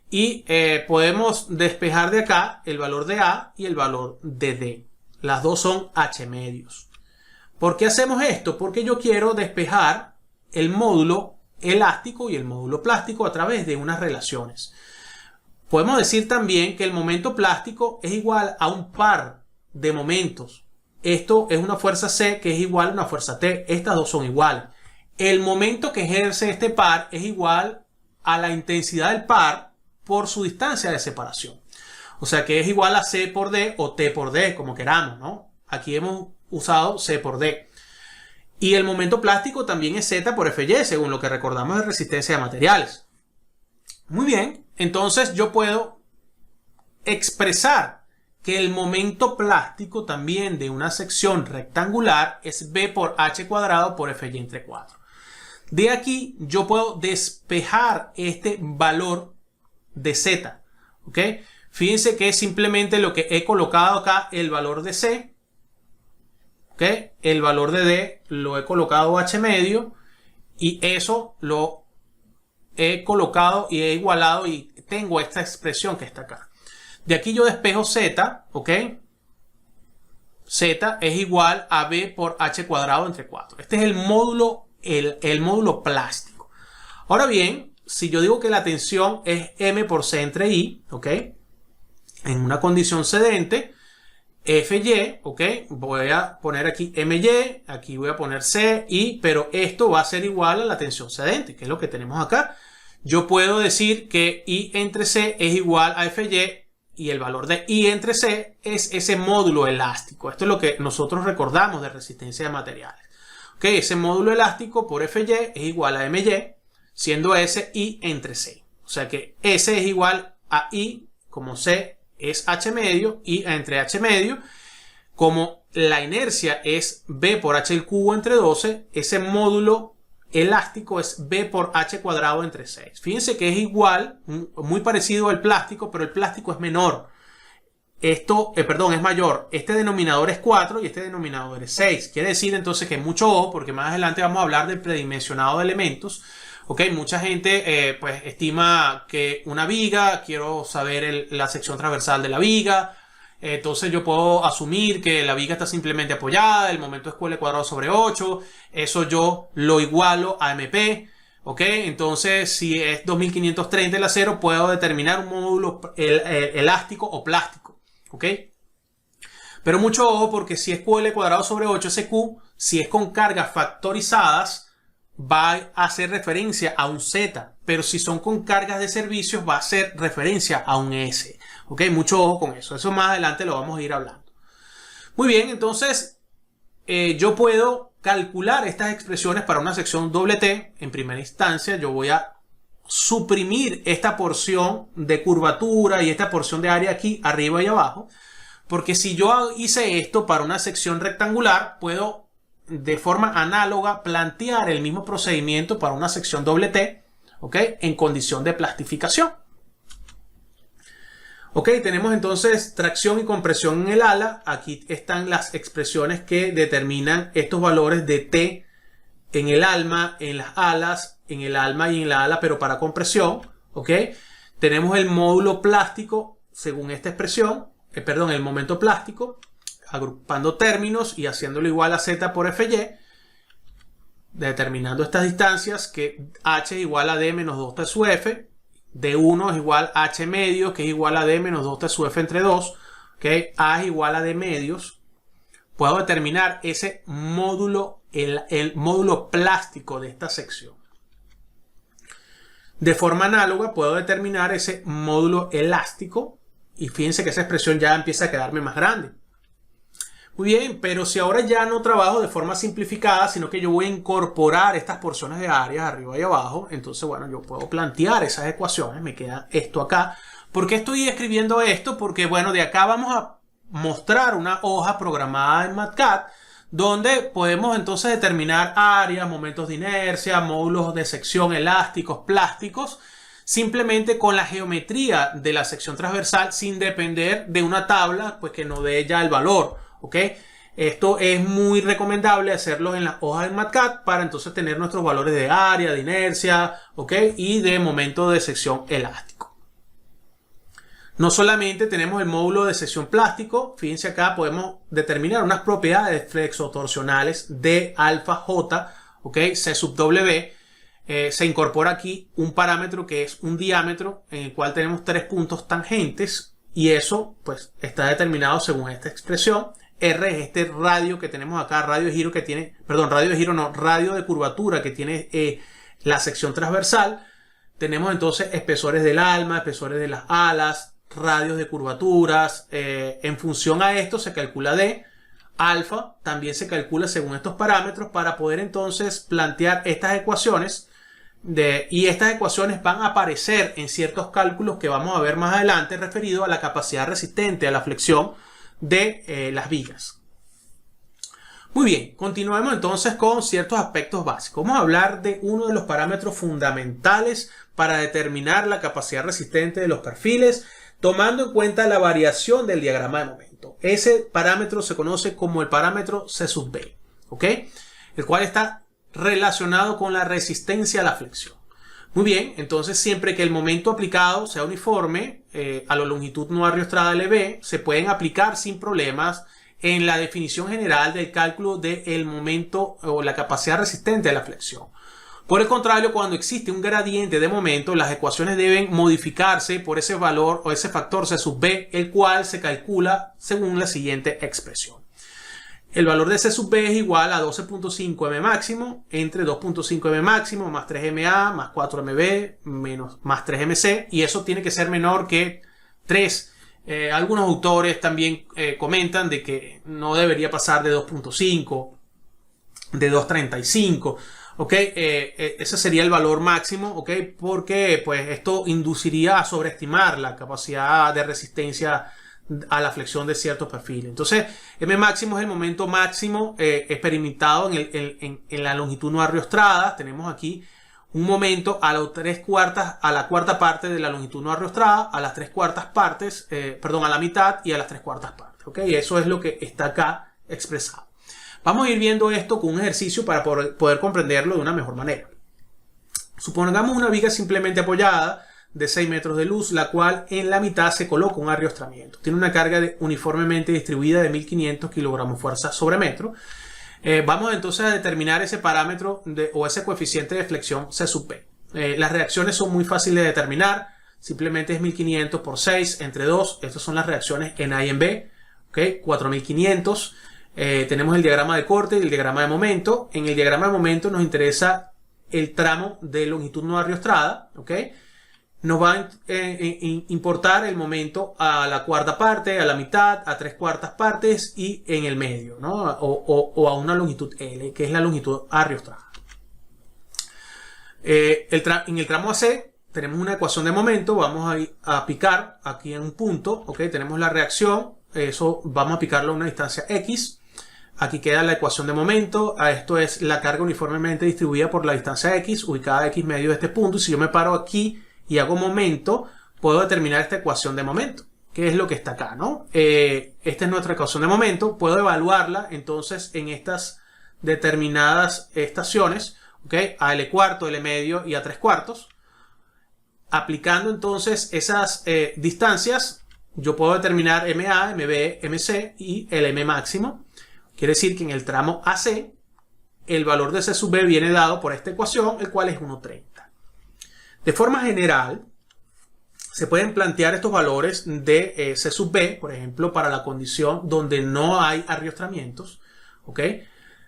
Y podemos despejar de acá el valor de A y el valor de D. Las dos son H medios. ¿Por qué hacemos esto? Porque yo quiero despejar el módulo elástico y el módulo plástico a través de unas relaciones. Podemos decir también que el momento plástico es igual a un par de momentos. Esto es una fuerza C que es igual a una fuerza T. Estas dos son iguales. El momento que ejerce este par es igual a la intensidad del par por su distancia de separación. O sea que es igual a C por D o T por D, como queramos, ¿no? Aquí hemos usado C por D. Y el momento plástico también es Z por FY, según lo que recordamos de resistencia de materiales. Muy bien, entonces yo puedo expresar que el momento plástico también de una sección rectangular es B por H cuadrado por FY entre 4. De aquí yo puedo despejar este valor de Z, ¿ok? Fíjense que es simplemente lo que he colocado acá, el valor de C, ¿ok? El valor de D lo he colocado H medio y eso lo he colocado y he igualado y tengo esta expresión que está acá. De aquí yo despejo Z, ¿ok? Z es igual a B por H cuadrado entre 4. Este es el módulo, el módulo plástico. Ahora bien, si yo digo que la tensión es M por C entre I, ¿ok? En una condición cedente, FY, ¿ok? Voy a poner aquí MY, aquí voy a poner C, I, pero esto va a ser igual a la tensión cedente, que es lo que tenemos acá. Yo puedo decir que I entre C es igual a FY y el valor de I entre C es ese módulo elástico. Esto es lo que nosotros recordamos de resistencia de materiales. ¿Ok? Ese módulo elástico por FY es igual a MY, siendo S I entre C. O sea que S es igual a I, como C es H medio, I entre H medio. Como la inercia es B por H al cubo entre 12, ese módulo elástico es B por H cuadrado entre 6. Fíjense que es igual, muy parecido al plástico, pero el plástico es menor. Esto, es mayor. Este denominador es 4 y este denominador es 6. Quiere decir entonces que mucho ojo, porque más adelante vamos a hablar del predimensionado de elementos. Ok, mucha gente pues estima que una viga, quiero saber la sección transversal de la viga. Entonces yo puedo asumir que la viga está simplemente apoyada, el momento es QL cuadrado sobre 8. Eso yo lo igualo a MP. Ok, entonces si es 2530 el acero, puedo determinar un módulo elástico o plástico. Ok, pero mucho ojo, porque si es QL cuadrado sobre 8, ese Q, si es con cargas factorizadas, va a hacer referencia a un Z, pero si son con cargas de servicios va a ser referencia a un S. ¿Ok? Mucho ojo con eso. Eso más adelante lo vamos a ir hablando. Muy bien, entonces yo puedo calcular estas expresiones para una sección doble T. En primera instancia yo voy a suprimir esta porción de curvatura y esta porción de área aquí arriba y abajo, porque si yo hice esto para una sección rectangular, puedo de forma análoga plantear el mismo procedimiento para una sección doble T, ¿ok? En condición de plastificación. Ok, tenemos entonces tracción y compresión en el ala. Aquí están las expresiones que determinan estos valores de T en el alma, en las alas, en el alma y en la ala, pero para compresión. Ok, tenemos el módulo plástico según esta expresión, el momento plástico, agrupando términos y haciéndolo igual a Z por FY, determinando estas distancias, que H es igual a D menos 2 T sub F. D1 es igual a H medios, que es igual a D menos 2 T sub F entre 2. ¿Okay? A es igual a D medios. Puedo determinar ese módulo, el módulo plástico de esta sección. De forma análoga puedo determinar ese módulo elástico. Y fíjense que esa expresión ya empieza a quedarme más grande. Muy bien, pero si ahora ya no trabajo de forma simplificada, sino que yo voy a incorporar estas porciones de áreas arriba y abajo, entonces, bueno, yo puedo plantear esas ecuaciones. Me queda esto acá. ¿Por qué estoy escribiendo esto? Porque, bueno, de acá vamos a mostrar una hoja programada en MATCAD, donde podemos entonces determinar áreas, momentos de inercia, módulos de sección elásticos, plásticos, simplemente con la geometría de la sección transversal, sin depender de una tabla, pues que nos dé ya el valor. ¿Ok? Esto es muy recomendable hacerlo en las hojas de MATCAD para entonces tener nuestros valores de área, de inercia, ¿ok? Y de momento de sección elástico. No solamente tenemos el módulo de sección plástico, fíjense acá podemos determinar unas propiedades flexotorsionales de alfa J, ¿ok? C sub W. Se incorpora aquí un parámetro que es un diámetro en el cual tenemos 3 puntos tangentes y eso pues está determinado según esta expresión. R es este radio que tenemos acá, radio de giro que tiene, perdón, radio de giro no, radio de curvatura que tiene la sección transversal. Tenemos entonces espesores del alma, espesores de las alas, radios de curvaturas. En función a esto se calcula D. Alfa también se calcula según estos parámetros para poder entonces plantear estas ecuaciones. Y estas ecuaciones van a aparecer en ciertos cálculos que vamos a ver más adelante referido a la capacidad resistente a la flexión de las vigas. Muy bien, continuemos entonces con ciertos aspectos básicos. Vamos a hablar de uno de los parámetros fundamentales para determinar la capacidad resistente de los perfiles, tomando en cuenta la variación del diagrama de momento. Ese parámetro se conoce como el parámetro C sub B, ¿ok? El cual está relacionado con la resistencia a la flexión. Muy bien, entonces siempre que el momento aplicado sea uniforme a la longitud no arriostrada LB, se pueden aplicar sin problemas en la definición general del cálculo del momento o la capacidad resistente a la flexión. Por el contrario, cuando existe un gradiente de momento, las ecuaciones deben modificarse por ese valor o ese factor C sub B, el cual se calcula según la siguiente expresión. El valor de C sub B es igual a 12.5 M máximo entre 2.5 M máximo más 3 MA más 4 MB más 3 MC, y eso tiene que ser menor que 3. Algunos autores también comentan de que no debería pasar de 2.5, de 2.35. ¿Ok? Ese sería el valor máximo, ¿ok? Porque pues esto induciría a sobreestimar la capacidad de resistencia a la flexión de ciertos perfiles. Entonces, M máximo es el momento máximo experimentado en la longitud no arriostrada. Tenemos aquí un momento a la cuarta parte de la longitud no arriostrada, a las 3/4 partes, a la mitad y a las 3/4 partes. ¿Ok? Y eso es lo que está acá expresado. Vamos a ir viendo esto con un ejercicio para poder comprenderlo de una mejor manera. Supongamos una viga simplemente apoyada de 6 metros de luz, la cual en la mitad se coloca un arriostramiento. Tiene una carga uniformemente distribuida de 1500 kilogramos fuerza sobre metro. Vamos entonces a determinar ese parámetro o ese coeficiente de flexión C sub P. Las reacciones son muy fáciles de determinar. Simplemente es 1500 por 6 entre 2. Estas son las reacciones en A y en B. ¿Okay? 4500. Tenemos el diagrama de corte y el diagrama de momento. En el diagrama de momento nos interesa el tramo de longitud no arriostrada, ¿ok? Nos va a importar el momento a la cuarta parte, a la mitad, a 3/4 partes y en el medio, ¿no? O a una longitud L, que es la longitud arriostrada. En el tramo AC tenemos una ecuación de momento, vamos a picar aquí en un punto, ¿ok? Tenemos la reacción, eso vamos a picarlo a una distancia X. Aquí queda la ecuación de momento, esto es la carga uniformemente distribuida por la distancia X, ubicada a X medio de este punto, y si yo me paro aquí y hago momento, puedo determinar esta ecuación de momento, que es lo que está acá, ¿no? Esta es nuestra ecuación de momento, puedo evaluarla entonces en estas determinadas estaciones, ¿ok? A L4, L medio y a 3/4. Aplicando entonces esas distancias, yo puedo determinar MA, MB, MC y el M máximo. Quiere decir que en el tramo AC, el valor de C sub B viene dado por esta ecuación, el cual es 1,30. De forma general, se pueden plantear estos valores de C sub B, por ejemplo, para la condición donde no hay arriostramientos, ¿ok?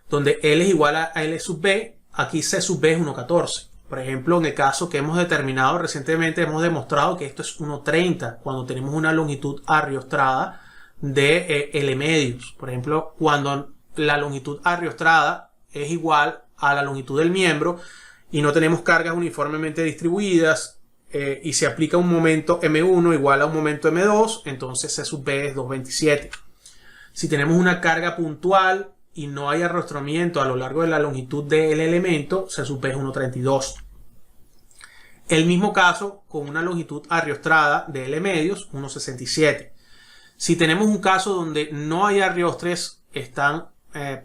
Donde L es igual a L sub B, aquí C sub B es 1,14. Por ejemplo, en el caso que hemos determinado recientemente, hemos demostrado que esto es 1,30 cuando tenemos una longitud arriostrada de L medios. Por ejemplo, cuando la longitud arriostrada es igual a la longitud del miembro y no tenemos cargas uniformemente distribuidas y se aplica un momento M1 igual a un momento M2, entonces C sub B es 2,27. Si tenemos una carga puntual y no hay arrastramiento a lo largo de la longitud del elemento, C sub B es 1,32. El mismo caso con una longitud arriostrada de L medios, 1,67. Si tenemos un caso donde no hay arriostres, están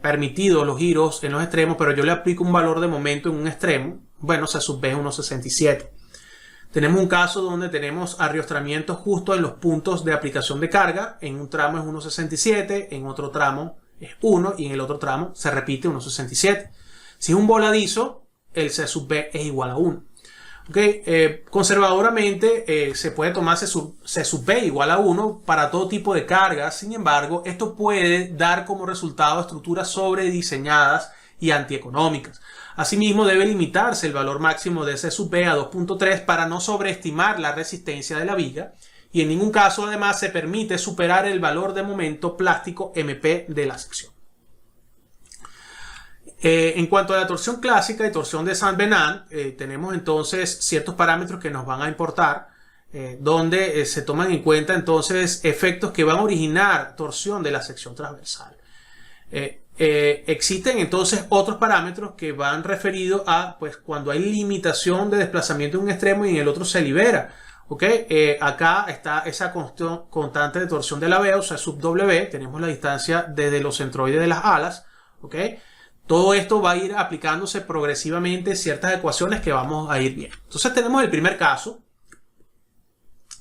permitidos los giros en los extremos, pero yo le aplico un valor de momento en un extremo, bueno, C sub B es 1,67. Tenemos un caso donde tenemos arriostramientos justo en los puntos de aplicación de carga, en un tramo es 1,67, en otro tramo es 1 y en el otro tramo se repite 1,67. Si es un voladizo, el C sub B es igual a 1. Okay. Conservadoramente se puede tomar C sub B igual a 1 para todo tipo de cargas. Sin embargo, esto puede dar como resultado estructuras sobrediseñadas y antieconómicas. Asimismo, debe limitarse el valor máximo de C sub B a 2,3 para no sobreestimar la resistencia de la viga. Y en ningún caso, además, se permite superar el valor de momento plástico MP de la sección. En cuanto a la torsión clásica y torsión de Saint-Venant, tenemos entonces ciertos parámetros que nos van a importar, donde se toman en cuenta entonces efectos que van a originar torsión de la sección transversal. Existen entonces otros parámetros que van referidos a pues, cuando hay limitación de desplazamiento en un extremo y en el otro se libera. ¿Okay? Acá está esa constante de torsión de la vea, o sea, sub W, tenemos la distancia desde los centroides de las alas. ¿Okay? Todo esto va a ir aplicándose progresivamente ciertas ecuaciones que vamos a ir viendo. Entonces tenemos el primer caso,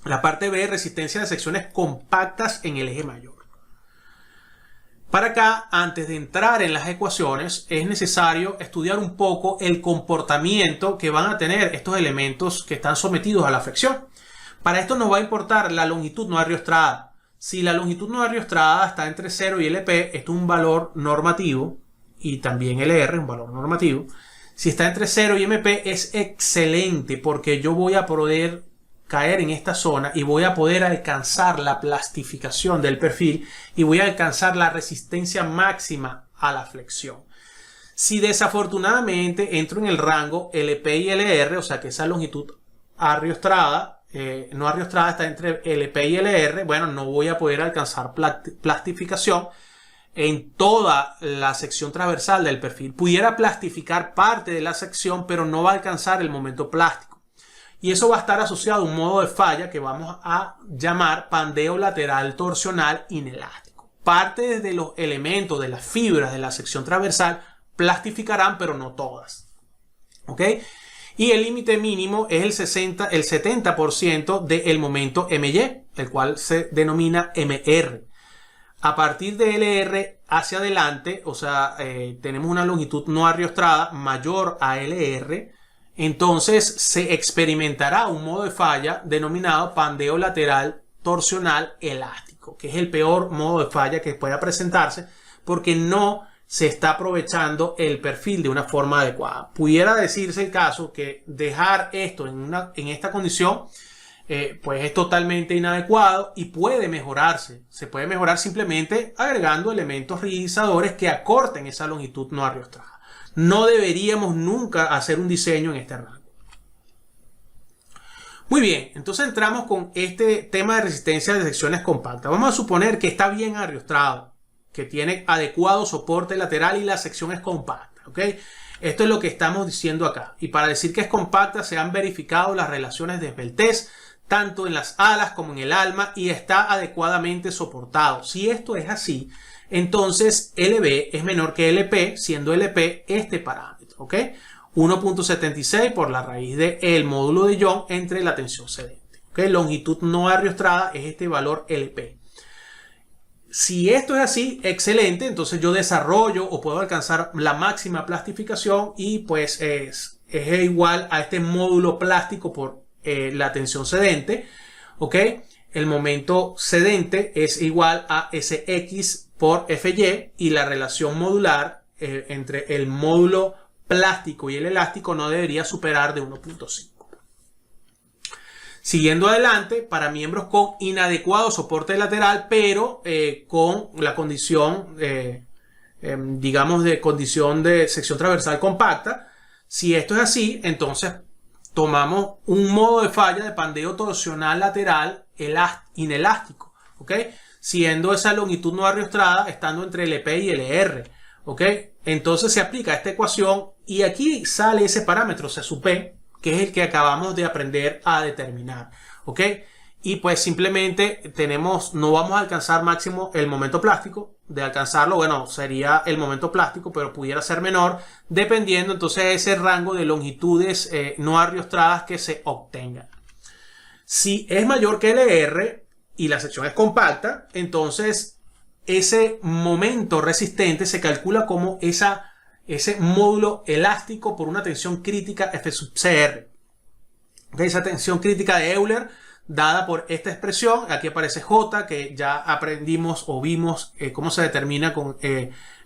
la parte B, resistencia de secciones compactas en el eje mayor. Para acá, antes de entrar en las ecuaciones, es necesario estudiar un poco el comportamiento que van a tener estos elementos que están sometidos a la flexión. Para esto nos va a importar la longitud no arriostrada. Si la longitud no arriostrada está entre 0 y LP, esto es un valor normativo, y también LR, un valor normativo. Si está entre 0 y MP, es excelente porque yo voy a poder caer en esta zona y voy a poder alcanzar la plastificación del perfil y voy a alcanzar la resistencia máxima a la flexión. Si desafortunadamente entro en el rango LP y LR, o sea que esa longitud arriostrada, no arriostrada está entre LP y LR, bueno, no voy a poder alcanzar plastificación en toda la sección transversal del perfil. Pudiera plastificar parte de la sección, pero no va a alcanzar el momento plástico. Y eso va a estar asociado a un modo de falla que vamos a llamar pandeo lateral torsional inelástico. Parte de los elementos de las fibras de la sección transversal plastificarán, pero no todas. ¿Ok? Y el límite mínimo es el 70% del momento MY, el cual se denomina MR. A partir de LR hacia adelante, o sea, tenemos una longitud no arriostrada mayor a LR, entonces se experimentará un modo de falla denominado pandeo lateral torsional elástico, que es el peor modo de falla que pueda presentarse porque no se está aprovechando el perfil de una forma adecuada. Pudiera decirse el caso que dejar esto en esta condición pues es totalmente inadecuado y puede mejorarse. Se puede mejorar simplemente agregando elementos rigidizadores que acorten esa longitud no ariostrada. No deberíamos nunca hacer un diseño en este rango. Muy bien, entonces entramos con este tema de resistencia de secciones compactas. Vamos a suponer que está bien ariostrado, que tiene adecuado soporte lateral y la sección es compacta, ¿ok? Esto es lo que estamos diciendo acá. Y para decir que es compacta se han verificado las relaciones de esbeltez tanto en las alas como en el alma y está adecuadamente soportado. Si esto es así, entonces LB es menor que LP, siendo LP este parámetro, ¿ok? 1.76 por la raíz del módulo de Young entre la tensión cedente. ¿Okay? Longitud no ariostrada es este valor LP. Si esto es así, excelente, entonces yo desarrollo o puedo alcanzar la máxima plastificación y pues es igual a este módulo plástico por la tensión cedente. ¿Ok? El momento cedente es igual a Sx por Fy y la relación modular entre el módulo plástico y el elástico no debería superar de 1.5. Siguiendo adelante, para miembros con inadecuado soporte lateral, pero con la condición, digamos, de condición de sección transversal compacta, si esto es así, entonces tomamos un modo de falla de pandeo torsional lateral inelástico, ¿ok? Siendo esa longitud no ariostrada estando entre el EP y el ER, ¿ok? Entonces se aplica esta ecuación y aquí sale ese parámetro CSUP, que es el que acabamos de aprender a determinar, ¿ok? Y pues simplemente no vamos a alcanzar máximo el momento plástico. De alcanzarlo, bueno, sería el momento plástico, pero pudiera ser menor, dependiendo entonces de ese rango de longitudes no ariostradas que se obtengan. Si es mayor que LR y la sección es compacta, entonces ese momento resistente se calcula como ese módulo elástico por una tensión crítica F sub CR. ¿Okay? Esa tensión crítica de Euler dada por esta expresión, aquí aparece J, que ya aprendimos o vimos cómo se determina con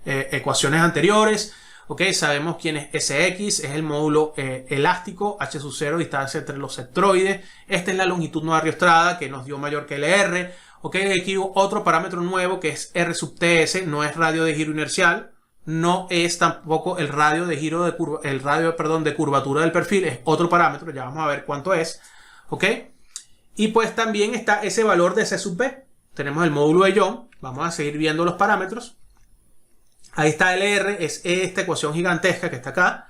ecuaciones anteriores. ¿Okay? Sabemos quién es Sx, es el módulo elástico, H sub 0, distancia entre los sectroides. Esta es la longitud no ariostrada que nos dio mayor que LR. ¿Okay? Aquí otro parámetro nuevo que es R sub TS, no es radio de giro inercial, no es tampoco el radio de giro de curvatura del perfil, es otro parámetro, ya vamos a ver cuánto es. ¿Ok? Y pues también está ese valor de C sub B. Tenemos el módulo de Young. Vamos a seguir viendo los parámetros. Ahí está LR, es esta ecuación gigantesca que está acá.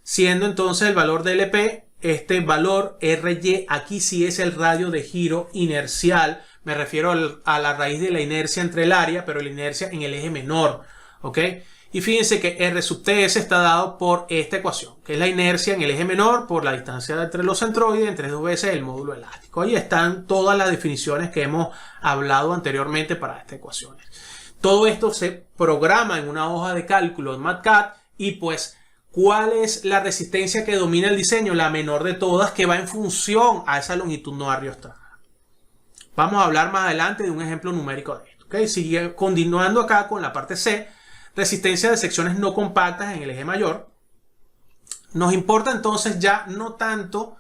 Siendo entonces el valor de LP, este valor RY, aquí sí es el radio de giro inercial. Me refiero a la raíz de la inercia entre el área, pero la inercia en el eje menor. ¿Ok? Y fíjense que R sub TS está dado por esta ecuación, que es la inercia en el eje menor por la distancia entre los centroides entre dos veces el módulo elástico. Ahí están todas las definiciones que hemos hablado anteriormente para estas ecuaciones. Todo esto se programa en una hoja de cálculo en MATCAD y pues, ¿cuál es la resistencia que domina el diseño? La menor de todas, que va en función a esa longitud no ariostrada. Vamos a hablar más adelante de un ejemplo numérico de esto. ¿Okay? Sigue continuando acá con la parte C. Resistencia de secciones no compactas en el eje mayor. Nos importa entonces ya no tanto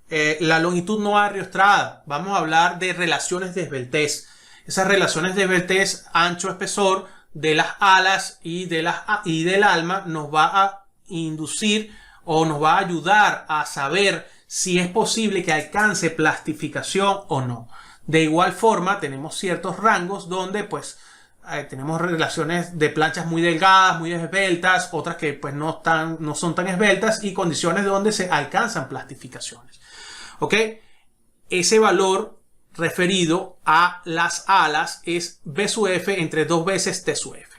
la longitud no ariostrada. Vamos a hablar de relaciones de esbeltez. Esas relaciones de esbeltez ancho-espesor de las alas y del alma nos va a inducir o nos va a ayudar a saber si es posible que alcance plastificación o no. De igual forma tenemos ciertos rangos donde pues tenemos relaciones de planchas muy delgadas, muy esbeltas, otras que pues no son tan esbeltas y condiciones donde se alcanzan plastificaciones. ¿Ok? Ese valor referido a las alas es B sub F entre 2 veces T sub F.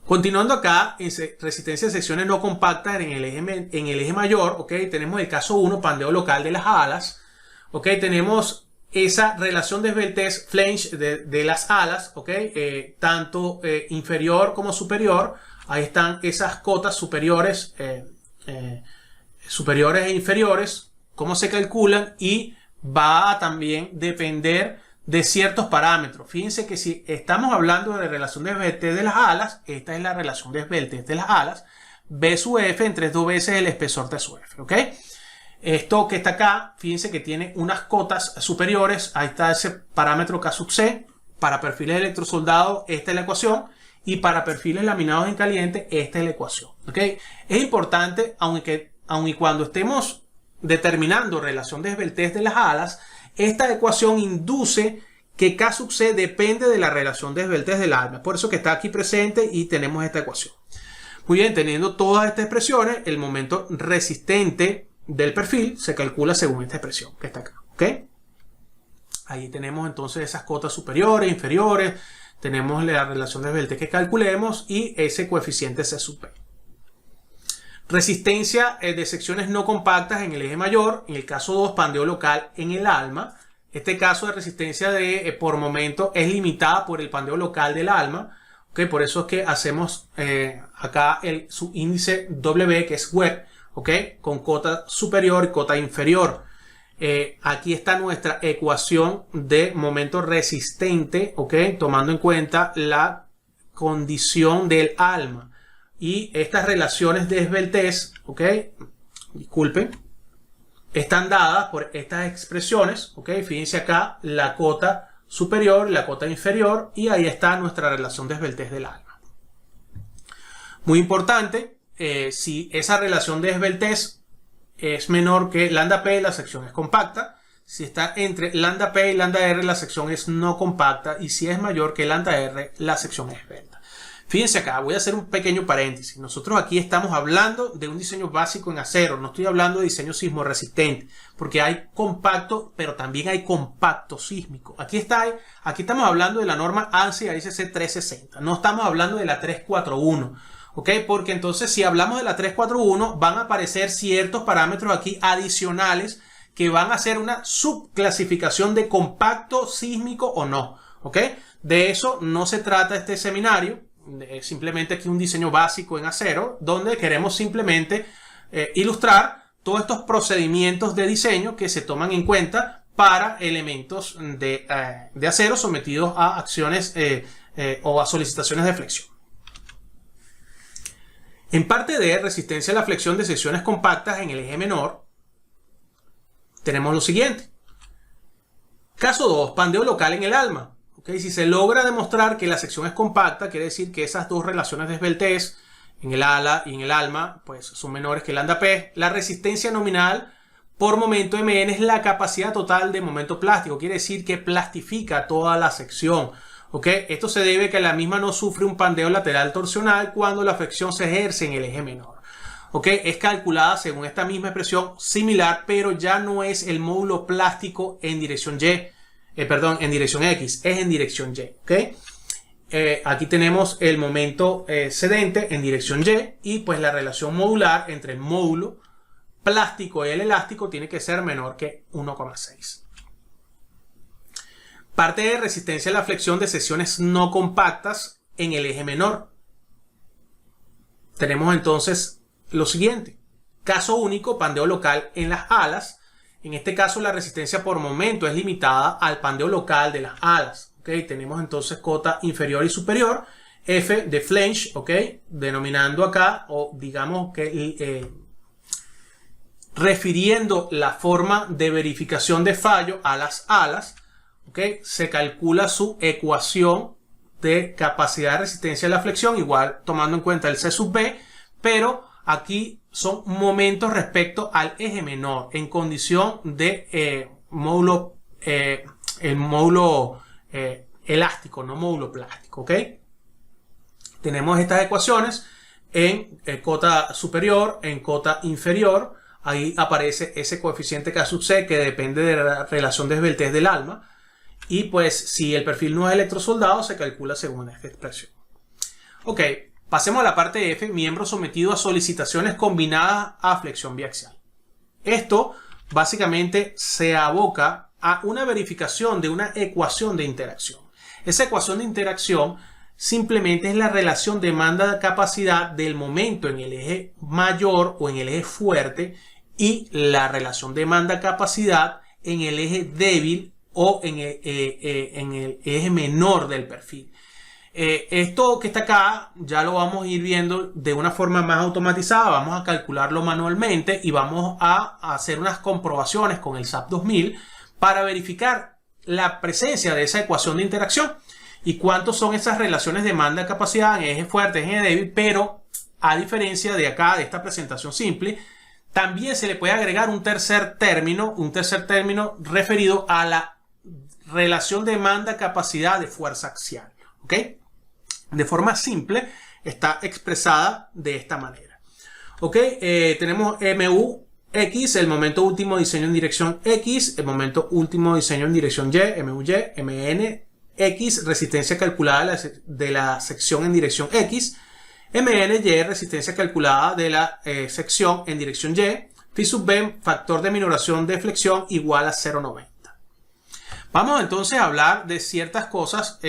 Continuando acá, en resistencia de secciones no compactas en el eje mayor, ¿ok? Tenemos el caso 1, pandeo local de las alas. ¿Ok? Tenemos esa relación de esbeltez flange de las alas, ¿ok? Tanto inferior como superior. Ahí están esas cotas superiores, superiores e inferiores, cómo se calculan y va a también depender de ciertos parámetros. Fíjense que si estamos hablando de relación de esbeltez de las alas, esta es la relación de esbeltez de las alas, B sub F entre 2 veces el espesor de su F, ¿ok? Esto que está acá, fíjense que tiene unas cotas superiores, ahí está ese parámetro K sub C, para perfiles electrosoldados, esta es la ecuación, y para perfiles laminados en caliente, esta es la ecuación, ¿ok? Es importante, aun y cuando estemos determinando relación de esbeltez de las alas, esta ecuación induce que K sub C depende de la relación de esbeltez del alma. Por eso que está aquí presente y tenemos esta ecuación. Muy bien, teniendo todas estas expresiones, el momento resistente del perfil se calcula según esta expresión que está acá, ¿ok? Ahí tenemos entonces esas cotas superiores, inferiores, tenemos la relación de esbeltez que calculemos y ese coeficiente C sub P. Resistencia de secciones no compactas en el eje mayor, en el caso 2, pandeo local en el alma. Este caso de resistencia por momento es limitada por el pandeo local del alma. ¿Okay? Por eso es que hacemos acá el subíndice W, que es web, ¿okay? Con cota superior y cota inferior. Aquí está nuestra ecuación de momento resistente, ¿okay? Tomando en cuenta la condición del alma. Y estas relaciones de esbeltez, ¿ok? Disculpen, están dadas por estas expresiones, ¿ok? Fíjense acá la cota superior, la cota inferior, y ahí está nuestra relación de esbeltez del alma. Muy importante, si esa relación de esbeltez es menor que lambda P, la sección es compacta. Si está entre lambda P y lambda R, la sección es no compacta. Y si es mayor que lambda R, la sección es esbelta. Fíjense acá, voy a hacer un pequeño paréntesis. Nosotros aquí estamos hablando de un diseño básico en acero. No estoy hablando de diseño sismorresistente, porque hay compacto, pero también hay compacto sísmico. Aquí estamos hablando de la norma ANSI ASC 360. No estamos hablando de la 341. ¿Ok? Porque entonces si hablamos de la 341, van a aparecer ciertos parámetros aquí adicionales que van a hacer una subclasificación de compacto sísmico o no. ¿Ok? De eso no se trata este seminario. Simplemente aquí un diseño básico en acero, donde queremos simplemente ilustrar todos estos procedimientos de diseño que se toman en cuenta para elementos de acero sometidos a acciones o a solicitaciones de flexión. En parte de resistencia a la flexión de secciones compactas en el eje menor, tenemos lo siguiente. Caso 2, pandeo local en el alma. ¿Okay? Si se logra demostrar que la sección es compacta, quiere decir que esas dos relaciones de esbeltez en el ala y en el alma pues, son menores que lambda P. La resistencia nominal por momento Mn es la capacidad total de momento plástico. Quiere decir que plastifica toda la sección. ¿Okay? Esto se debe a que la misma no sufre un pandeo lateral torsional cuando la flexión se ejerce en el eje menor. ¿Okay? Es calculada según esta misma expresión similar, pero ya no es el módulo plástico en dirección Y. En dirección X, es en dirección Y. ¿Okay? Aquí tenemos el momento cedente en dirección Y y pues la relación modular entre el módulo plástico y el elástico tiene que ser menor que 1,6. Parte de resistencia a la flexión de secciones no compactas en el eje menor. Tenemos entonces lo siguiente. Caso único, pandeo local en las alas. En este caso la resistencia por momento es limitada al pandeo local de las alas. ¿Okay? Tenemos entonces cota inferior y superior. F de flange, ¿okay? Denominando acá, o digamos que refiriendo la forma de verificación de fallo a las alas, ¿okay? Se calcula su ecuación de capacidad de resistencia a la flexión, igual tomando en cuenta el C sub B, pero aquí son momentos respecto al eje menor en condición de módulo, el módulo elástico, no módulo plástico. ¿Ok? Tenemos estas ecuaciones en cota superior, en cota inferior. Ahí aparece ese coeficiente K sub C que depende de la relación de esbeltez del alma. Y pues si el perfil no es electrosoldado, se calcula según esta expresión. Ok. Pasemos a la parte F, miembro sometido a solicitaciones combinadas a flexión biaxial. Esto básicamente se aboca a una verificación de una ecuación de interacción. Esa ecuación de interacción simplemente es la relación demanda-capacidad del momento en el eje mayor o en el eje fuerte y la relación demanda-capacidad en el eje débil o en el eje menor del perfil. Esto que está acá ya lo vamos a ir viendo de una forma más automatizada. Vamos a calcularlo manualmente y vamos a hacer unas comprobaciones con el SAP 2000 para verificar la presencia de esa ecuación de interacción y cuántos son esas relaciones de demanda-capacidad en eje fuerte, en eje débil. Pero a diferencia de acá, de esta presentación simple, también se le puede agregar un tercer término referido a la relación demanda-capacidad de fuerza axial. ¿Ok? De forma simple está expresada de esta manera. ¿Ok? Tenemos MUX, el momento último de diseño en dirección X, el momento último de diseño en dirección Y, MUY, MNX, resistencia calculada de la sección en dirección X, MNY, resistencia calculada de la sección en dirección Y, Phi sub B, factor de minoración de flexión igual a 0,90. Vamos entonces a hablar de ciertas cosas,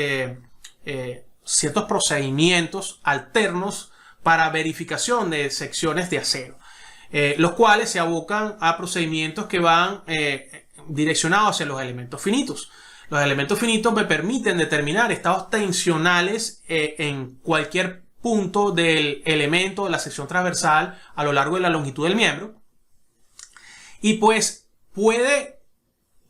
ciertos procedimientos alternos para verificación de secciones de acero, los cuales se abocan a procedimientos que van direccionados hacia los elementos finitos. Los elementos finitos me permiten determinar estados tensionales en cualquier punto del elemento de la sección transversal a lo largo de la longitud del miembro, y pues puede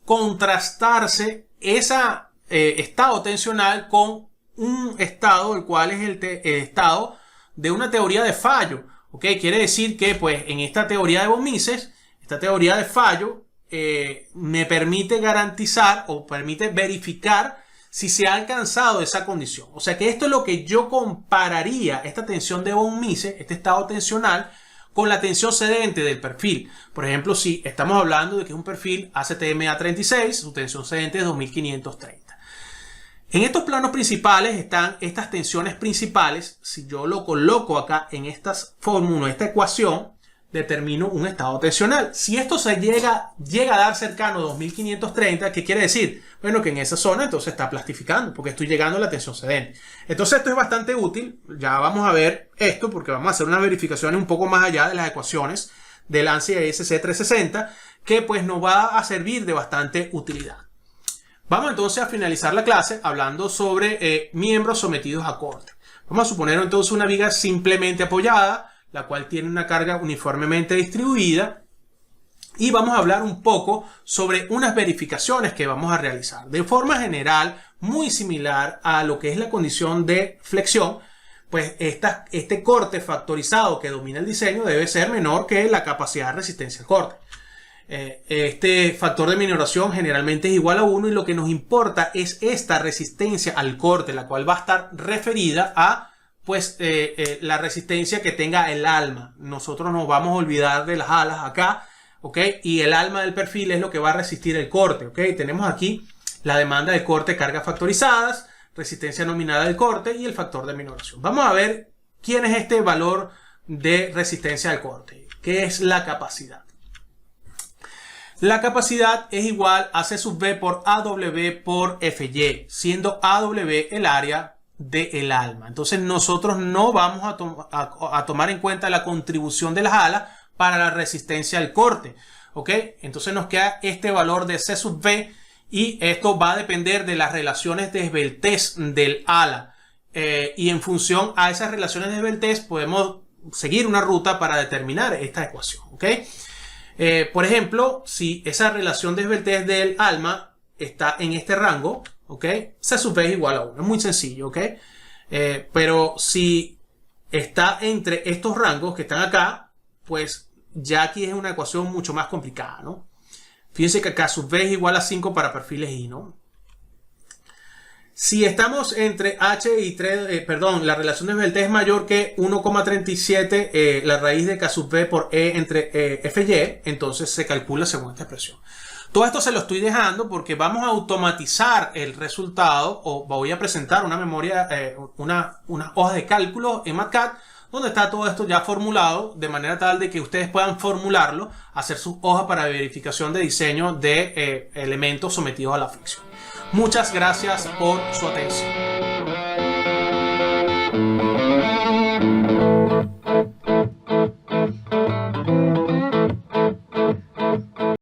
contrastarse ese estado tensional con un estado, el cual es el estado de una teoría de fallo. ¿Ok? Quiere decir que pues en esta teoría de von Mises, esta teoría de fallo me permite garantizar o permite verificar si se ha alcanzado esa condición. O sea que esto es lo que yo compararía esta tensión de von Mises, este estado tensional, con la tensión cedente del perfil. Por ejemplo, si estamos hablando de que es un perfil ACTM-A36, su tensión cedente es 2530. En estos planos principales están estas tensiones principales. Si yo lo coloco acá en estas fórmulas, esta ecuación, determino un estado tensional. Si esto se llega a dar cercano a 2530, ¿qué quiere decir? Bueno, que en esa zona entonces está plastificando, porque estoy llegando a la tensión cedente. Entonces esto es bastante útil. Ya vamos a ver esto, porque vamos a hacer unas verificaciones un poco más allá de las ecuaciones del ANSI ESC 360, que pues nos va a servir de bastante utilidad. Vamos entonces a finalizar la clase hablando sobre miembros sometidos a corte. Vamos a suponer entonces una viga simplemente apoyada, la cual tiene una carga uniformemente distribuida, y vamos a hablar un poco sobre unas verificaciones que vamos a realizar. De forma general, muy similar a lo que es la condición de flexión, pues este corte factorizado que domina el diseño debe ser menor que la capacidad de resistencia al corte. Este factor de minoración generalmente es igual a 1, y lo que nos importa es esta resistencia al corte, la cual va a estar referida a pues la resistencia que tenga el alma. Nosotros nos vamos a olvidar de las alas acá, ¿ok? Y el alma del perfil es lo que va a resistir el corte, ¿ok? Tenemos aquí la demanda de corte, cargas factorizadas, resistencia nominal del corte y el factor de minoración. Vamos a ver quién es este valor de resistencia al corte, que es la capacidad. La capacidad es igual a C sub B por AW por FY, siendo AW el área del alma. Entonces nosotros no vamos a tomar en cuenta la contribución de las alas para la resistencia al corte. ¿Ok? Entonces nos queda este valor de C sub B, y esto va a depender de las relaciones de esbeltez del ala. Y en función a esas relaciones de esbeltez podemos seguir una ruta para determinar esta ecuación. ¿Ok? Por ejemplo, si esa relación de esbeltez del alma está en este rango, ¿ok? C sub B es igual a 1. Es muy sencillo, ¿ok? Pero si está entre estos rangos que están acá, pues ya aquí es una ecuación mucho más complicada, ¿no? Fíjense que K sub B es igual a 5 para perfiles I, ¿no? Si estamos entre H y 3, la relación de esbeltez es mayor que 1,37 la raíz de K sub B por E entre FY, entonces se calcula según esta expresión. Todo esto se lo estoy dejando porque vamos a automatizar el resultado, o voy a presentar una memoria, una hoja de cálculo en MATCAD, donde está todo esto ya formulado, de manera tal de que ustedes puedan formularlo, hacer sus hojas para verificación de diseño de elementos sometidos a la fricción. Muchas gracias por su atención.